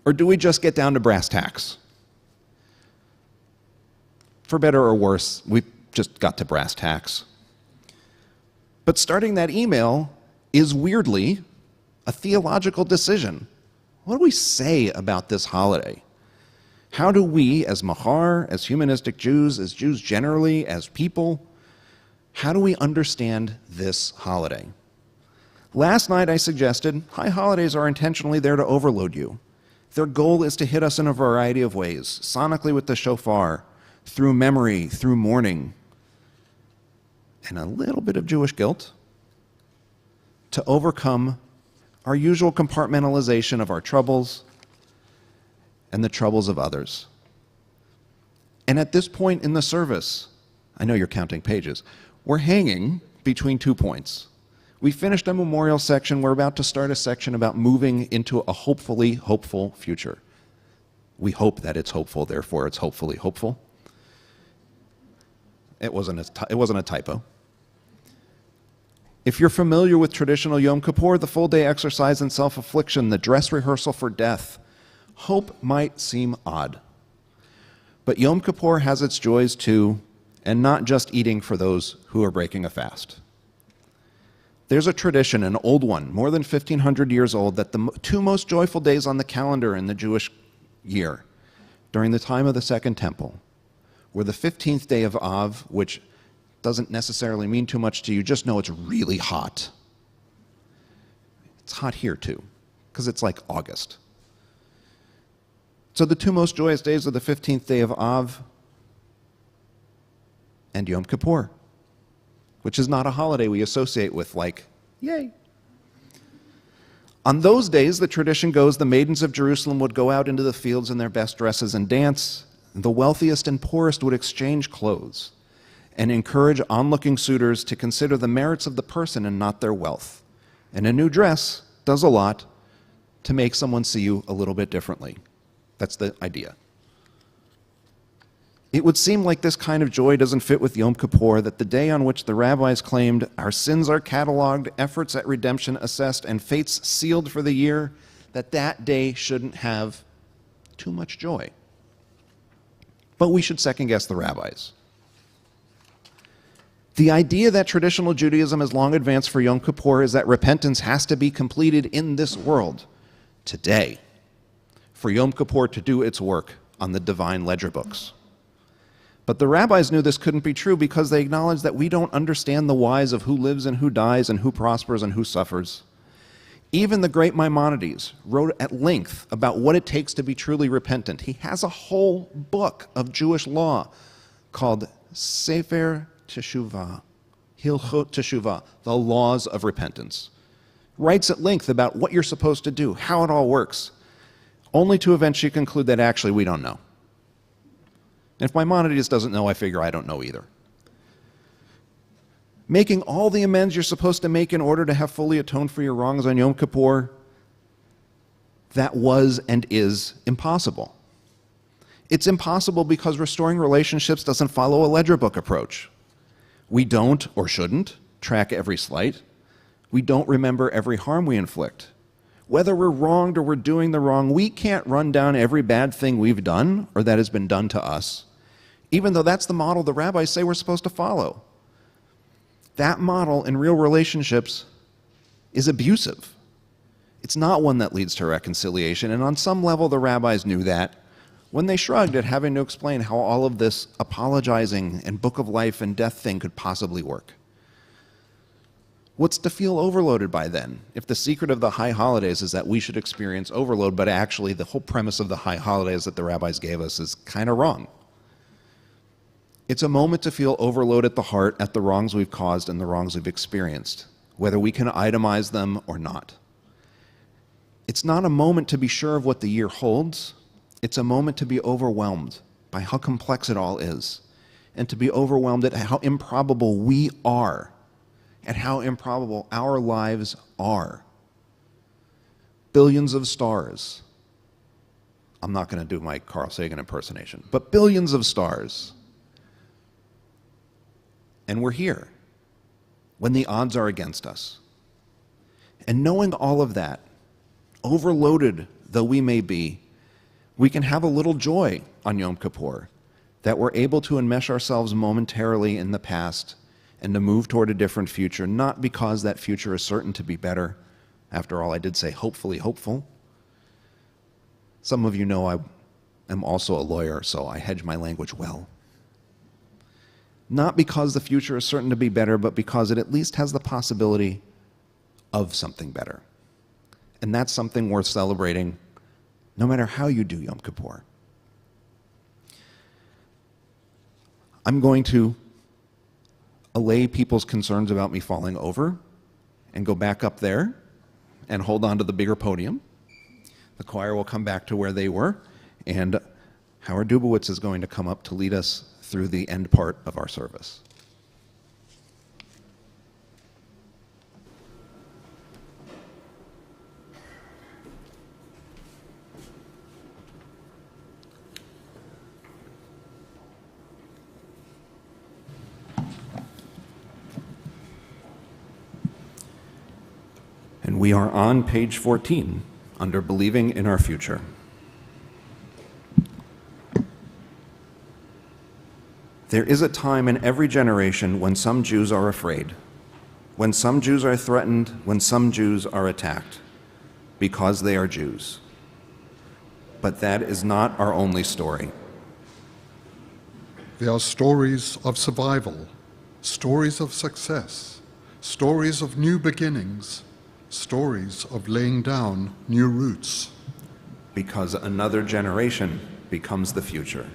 Or do we just get down to brass tacks? For better or worse, we just got to brass tacks. But starting that email is weirdly a theological decision. What do we say about this holiday? How do we, as Machar, as humanistic Jews, as Jews generally, as people, how do we understand this holiday? Last night I suggested high holidays are intentionally there to overload you. Their goal is to hit us in a variety of ways, sonically with the shofar, through memory, through mourning, and a little bit of Jewish guilt, to overcome our usual compartmentalization of our troubles and the troubles of others. And at this point in the service, I know you're counting pages, we're hanging between 2 points. We finished a memorial section. We're about to start a section about moving into a hopefully hopeful future. We hope that it's hopeful, therefore it's hopefully hopeful. It wasn't a typo. If you're familiar with traditional Yom Kippur, the full-day exercise in self-affliction, the dress rehearsal for death, hope might seem odd. But Yom Kippur has its joys too, and not just eating for those who are breaking a fast. There's a tradition, an old one, more than 1,500 years old, that the two most joyful days on the calendar in the Jewish year, during the time of the Second Temple, were the 15th day of Av, which doesn't necessarily mean too much to you, just know it's really hot. It's hot here too, because it's like August. So the two most joyous days are the 15th day of Av and Yom Kippur, which is not a holiday we associate with like, yay. On those days, the tradition goes, the maidens of Jerusalem would go out into the fields in their best dresses and dance. The wealthiest and poorest would exchange clothes and encourage onlooking suitors to consider the merits of the person and not their wealth. And a new dress does a lot to make someone see you a little bit differently. That's the idea. It would seem like this kind of joy doesn't fit with Yom Kippur, that the day on which the rabbis claimed our sins are cataloged, efforts at redemption assessed, and fates sealed for the year, that day shouldn't have too much joy. But we should second guess the rabbis. The idea that traditional Judaism has long advanced for Yom Kippur is that repentance has to be completed in this world, today, for Yom Kippur to do its work on the divine ledger books. But the rabbis knew this couldn't be true because they acknowledged that we don't understand the whys of who lives and who dies and who prospers and who suffers. Even the great Maimonides wrote at length about what it takes to be truly repentant. He has a whole book of Jewish law called Sefer Teshuvah, Hilchot Teshuvah, the laws of repentance. Writes at length about what you're supposed to do, how it all works, only to eventually conclude that actually we don't know. And if Maimonides doesn't know, I figure I don't know either. Making all the amends you're supposed to make in order to have fully atoned for your wrongs on Yom Kippur, that was and is impossible. It's impossible because restoring relationships doesn't follow a ledger book approach. We don't, or shouldn't, track every slight. We don't remember every harm we inflict. Whether we're wronged or we're doing the wrong, we can't run down every bad thing we've done or that has been done to us, even though that's the model the rabbis say we're supposed to follow. That model in real relationships is abusive. It's not one that leads to reconciliation, and on some level the rabbis knew that when they shrugged at having to explain how all of this apologizing and book of life and death thing could possibly work. What's to feel overloaded by then, if the secret of the high holidays is that we should experience overload, but actually the whole premise of the high holidays that the rabbis gave us is kind of wrong? It's a moment to feel overload at the heart at the wrongs we've caused and the wrongs we've experienced, whether we can itemize them or not. It's not a moment to be sure of what the year holds. It's a moment to be overwhelmed by how complex it all is, and to be overwhelmed at how improbable we are, at how improbable our lives are. Billions of stars. I'm not going to do my Carl Sagan impersonation, but billions of stars. And we're here when the odds are against us. And knowing all of that, overloaded though we may be, we can have a little joy on Yom Kippur, that we're able to enmesh ourselves momentarily in the past and to move toward a different future, not because that future is certain to be better. After all, I did say hopefully hopeful. Some of you know I am also a lawyer, so I hedge my language well. Not because the future is certain to be better, but because it at least has the possibility of something better. And that's something worth celebrating, no matter how you do Yom Kippur. I'm going to allay people's concerns about me falling over and go back up there and hold on to the bigger podium. The choir will come back to where they were, and Howard Dubowitz is going to come up to lead us through the end part of our service. And we are on page 14, under Believing in Our Future. There is a time in every generation when some Jews are afraid, when some Jews are threatened, when some Jews are attacked, because they are Jews. But that is not our only story. They are stories of survival, stories of success, stories of new beginnings, stories of laying down new roots. Because another generation becomes the future.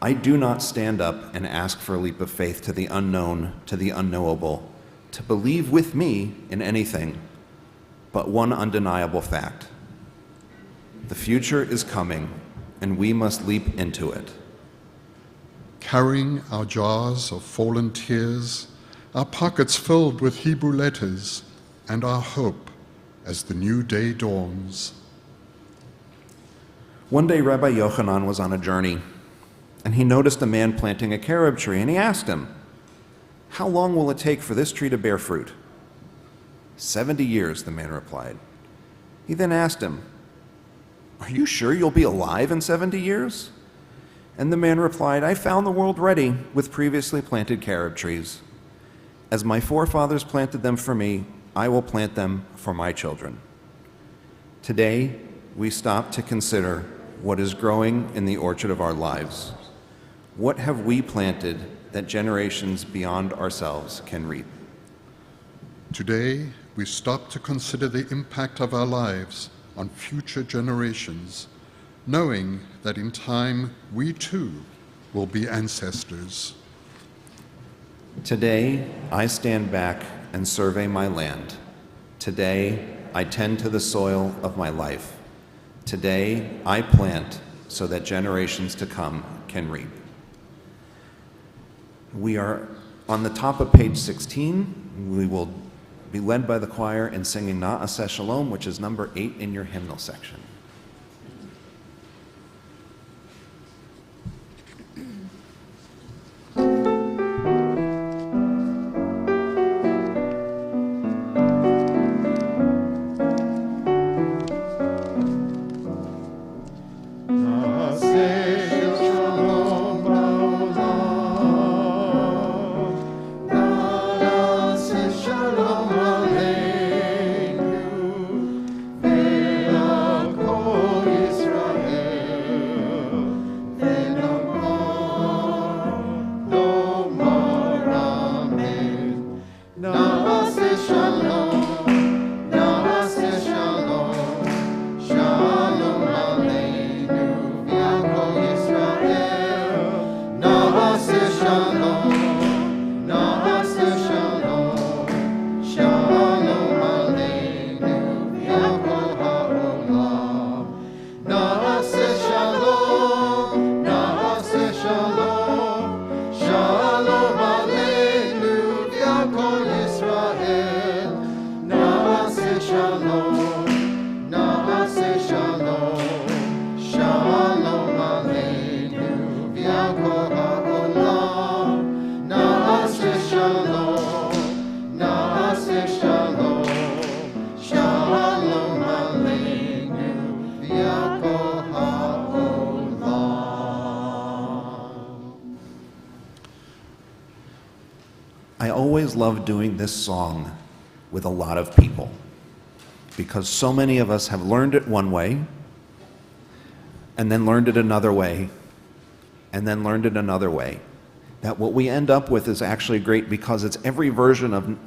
I do not stand up and ask for a leap of faith to the unknown, to the unknowable, to believe with me in anything, but one undeniable fact. The future is coming, and we must leap into it. Carrying our jars of fallen tears, our pockets filled with Hebrew letters, and our hope as the new day dawns. One day, Rabbi Yochanan was on a journey, and he noticed a man planting a carob tree, and he asked him, "How long will it take for this tree to bear fruit?" 70 years, the man replied. He then asked him, "Are you sure you'll be alive in 70 years?" And the man replied, "I found the world ready with previously planted carob trees. As my forefathers planted them for me, I will plant them for my children." Today, we stop to consider what is growing in the orchard of our lives. What have we planted that generations beyond ourselves can reap? Today, we stop to consider the impact of our lives on future generations, knowing that in time we too will be ancestors. Today, I stand back and survey my land. Today, I tend to the soil of my life. Today, I plant so that generations to come can reap. We are on the top of page 16. We will be led by the choir in singing Na'aseh Shalom, which is number 8 in your hymnal section. Shalom Aleinu, shalom, na'aseh shalom, shalom aleinu v'yakol ha'olam, na'aseh shalom, na'aseh shalom, shalom aleinu v'yakol ha'olam. I always love doing this song with a lot of people because so many of us have learned it one way and then learned it another way and then learned it another way, that what we end up with is actually great because it's every version of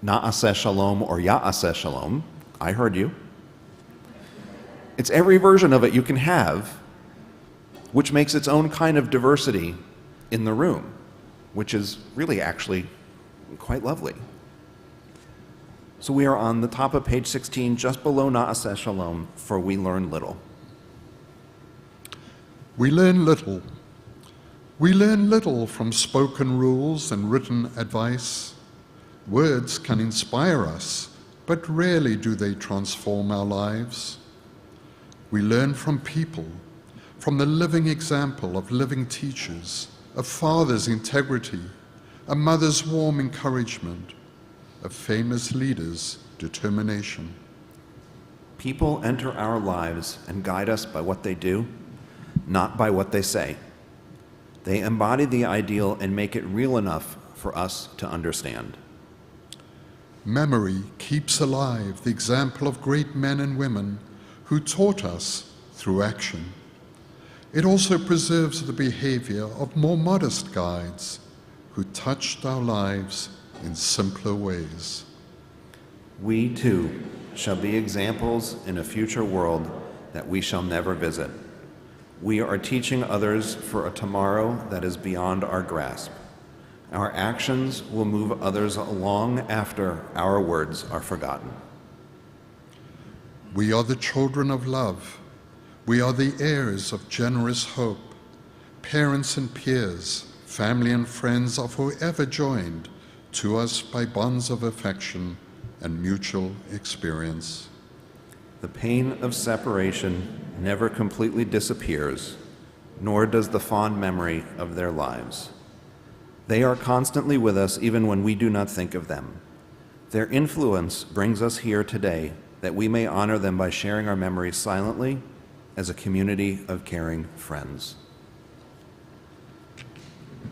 Na'aseh Shalom or Ya'aseh Shalom. I heard you. It's every version of it you can have, which makes its own kind of diversity in the room, which is really actually quite lovely. So we are on the top of page 16, just below Na'aseh Shalom, for we learn little. We learn little. We learn little from spoken rules and written advice. Words can inspire us, but rarely do they transform our lives. We learn from people, from the living example of living teachers, a father's integrity, a mother's warm encouragement, of famous leaders' determination. People enter our lives and guide us by what they do, not by what they say. They embody the ideal and make it real enough for us to understand. Memory keeps alive the example of great men and women who taught us through action. It also preserves the behavior of more modest guides who touched our lives in simpler ways. We too shall be examples in a future world that we shall never visit. We are teaching others for a tomorrow that is beyond our grasp. Our actions will move others along after our words are forgotten. We are the children of love. We are the heirs of generous hope. Parents and peers, family and friends are forever joined to us by bonds of affection and mutual experience. The pain of separation never completely disappears, nor does the fond memory of their lives. They are constantly with us even when we do not think of them. Their influence brings us here today that we may honor them by sharing our memories silently as a community of caring friends.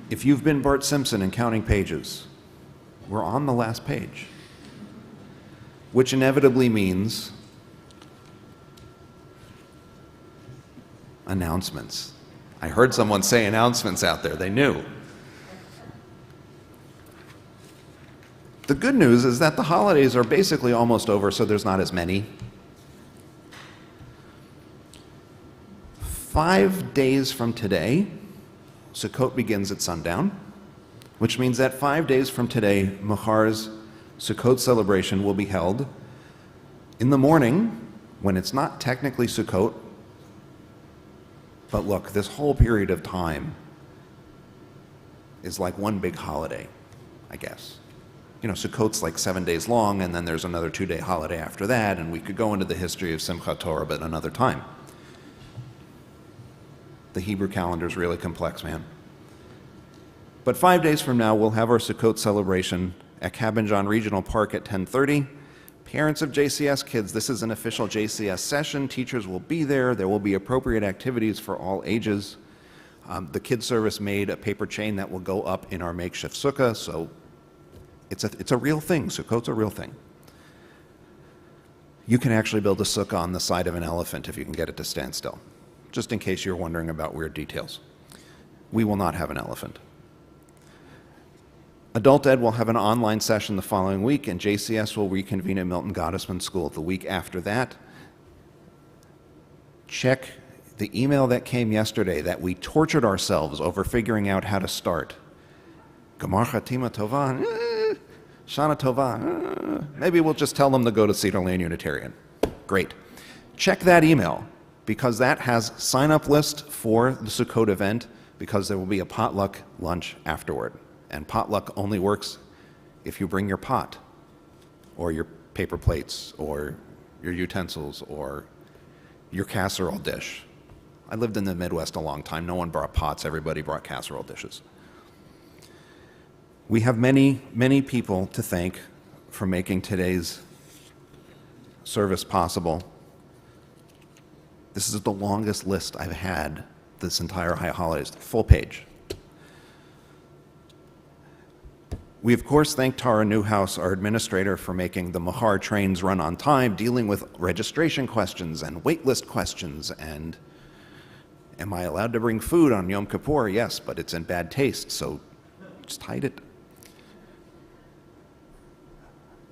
If you've been Bart Simpson in counting pages, we're on the last page, which inevitably means announcements. I heard someone say announcements out there. They knew. The good news is that the holidays are basically almost over, so there's not as many. 5 days from today, Sukkot begins at sundown, which means that 5 days from today, Machar's Sukkot celebration will be held in the morning when it's not technically Sukkot. But look, this whole period of time is like one big holiday, I guess. You know, Sukkot's like 7 days long, and then there's another 2-day holiday after that, and we could go into the history of Simchat Torah, but another time. The Hebrew calendar is really complex, man. But 5 days from now, we'll have our Sukkot celebration at Cabin John Regional Park at 10:30. Parents of JCS kids, this is an official JCS session. Teachers will be there. There will be appropriate activities for all ages. The kids service made a paper chain that will go up in our makeshift sukkah, so it's a real thing. Sukkot's a real thing. You can actually build a sukkah on the side of an elephant if you can get it to stand still, just in case you're wondering about weird details. We will not have an elephant. Adult Ed will have an online session the following week, and JCS will reconvene at Milton Gottesman School the week after that. Check the email that came yesterday that we tortured ourselves over figuring out how to start. Gamar Chatima Tova, Shana Tova, maybe we'll just tell them to go to Cedar Lane Unitarian. Great. Check that email, because that has sign-up list for the Sukkot event, because there will be a potluck lunch afterward. And potluck only works if you bring your pot or your paper plates or your utensils or your casserole dish. I lived in the Midwest a long time. No one brought pots. Everybody brought casserole dishes. We have many, many people to thank for making today's service possible. This is the longest list I've had this entire high holidays, full page. We, of course, thank Tara Newhouse, our administrator, for making the Machar trains run on time, dealing with registration questions and waitlist questions, and am I allowed to bring food on Yom Kippur? Yes, but it's in bad taste, so just hide it.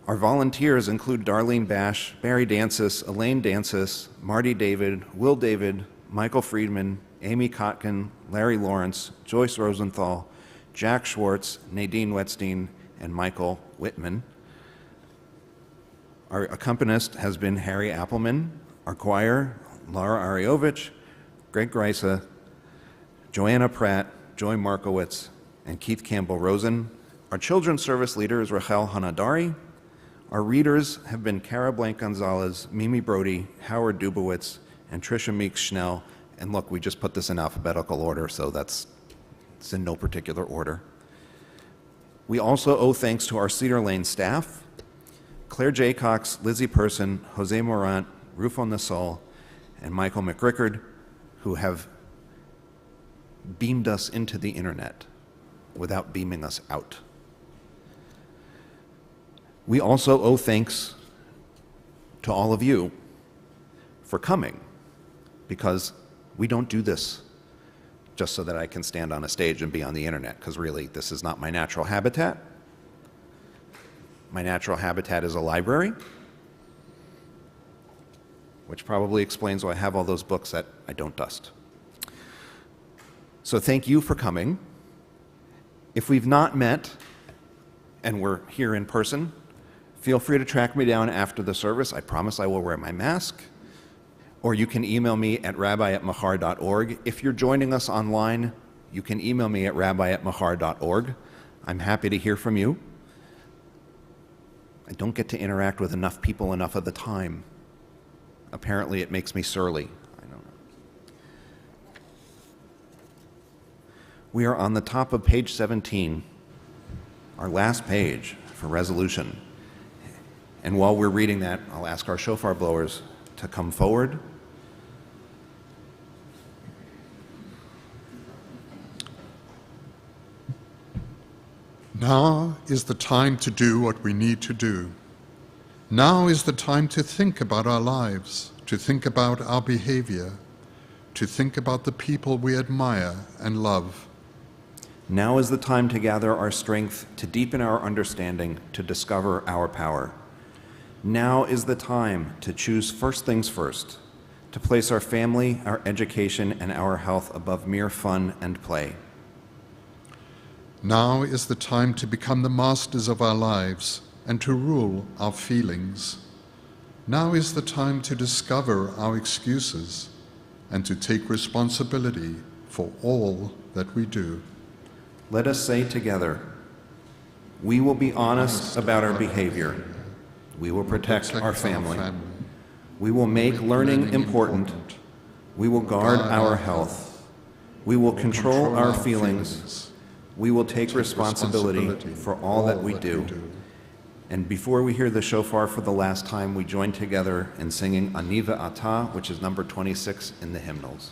Our volunteers include Darlene Bash, Barry Dancis, Elaine Dancis, Marty David, Will David, Michael Friedman, Amy Kotkin, Larry Lawrence, Joyce Rosenthal, Jack Schwartz, Nadine Wetstein, and Michael Whitman. Our accompanist has been Harry Appleman. Our choir, Laura Ariovich, Greg Greisa, Joanna Pratt, Joy Markowitz, and Keith Campbell-Rosen. Our children's service leader is Rachel Hanadari. Our readers have been Cara Blank-Gonzalez, Mimi Brody, Howard Dubowitz, and Tricia Meeks-Schnell. And look, we just put this in alphabetical order, so it's in no particular order. We also owe thanks to our Cedar Lane staff, Claire J. Cox, Lizzie Person, Jose Morant, Rufo Nasol, and Michael McRickard, who have beamed us into the internet without beaming us out. We also owe thanks to all of you for coming, because we don't do this just so that I can stand on a stage and be on the internet, because really this is not my natural habitat. My natural habitat is a library, which probably explains why I have all those books that I don't dust. So thank you for coming. If we've not met and we're here in person, feel free to track me down after the service. I promise I will wear my mask. Or you can email me at rabbi@machar.org. If you're joining us online, you can email me at rabbi@machar.org. I'm happy to hear from you. I don't get to interact with enough people enough of the time. Apparently it makes me surly. I don't know. We are on the top of page 17, our last page for resolution. And while we're reading that, I'll ask our shofar blowers to come forward. Now is the time to do what we need to do. Now is the time to think about our lives, to think about our behavior, to think about the people we admire and love. Now is the time to gather our strength, to deepen our understanding, to discover our power. Now is the time to choose first things first, to place our family, our education, and our health above mere fun and play. Now is the time to become the masters of our lives and to rule our feelings. Now is the time to discover our excuses and to take responsibility for all that we do. Let us say together, we will be honest about our behavior. We will protect our family. We will make learning important. We will guard our health. We will control our feelings. We will take responsibility for all that we do. And before we hear the shofar for the last time, we join together in singing Ani Ve'ata, which is number 26 in the hymnals.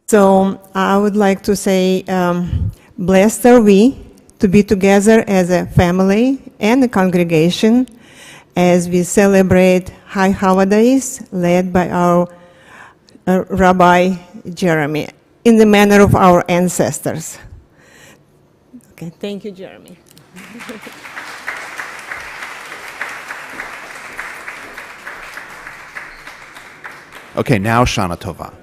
So I would like to say, blessed are we to be together as a family and a congregation as we celebrate high holidays led by our Rabbi Jeremy in the manner of our ancestors. Okay, thank you, Jeremy. Okay, now Shana Tova.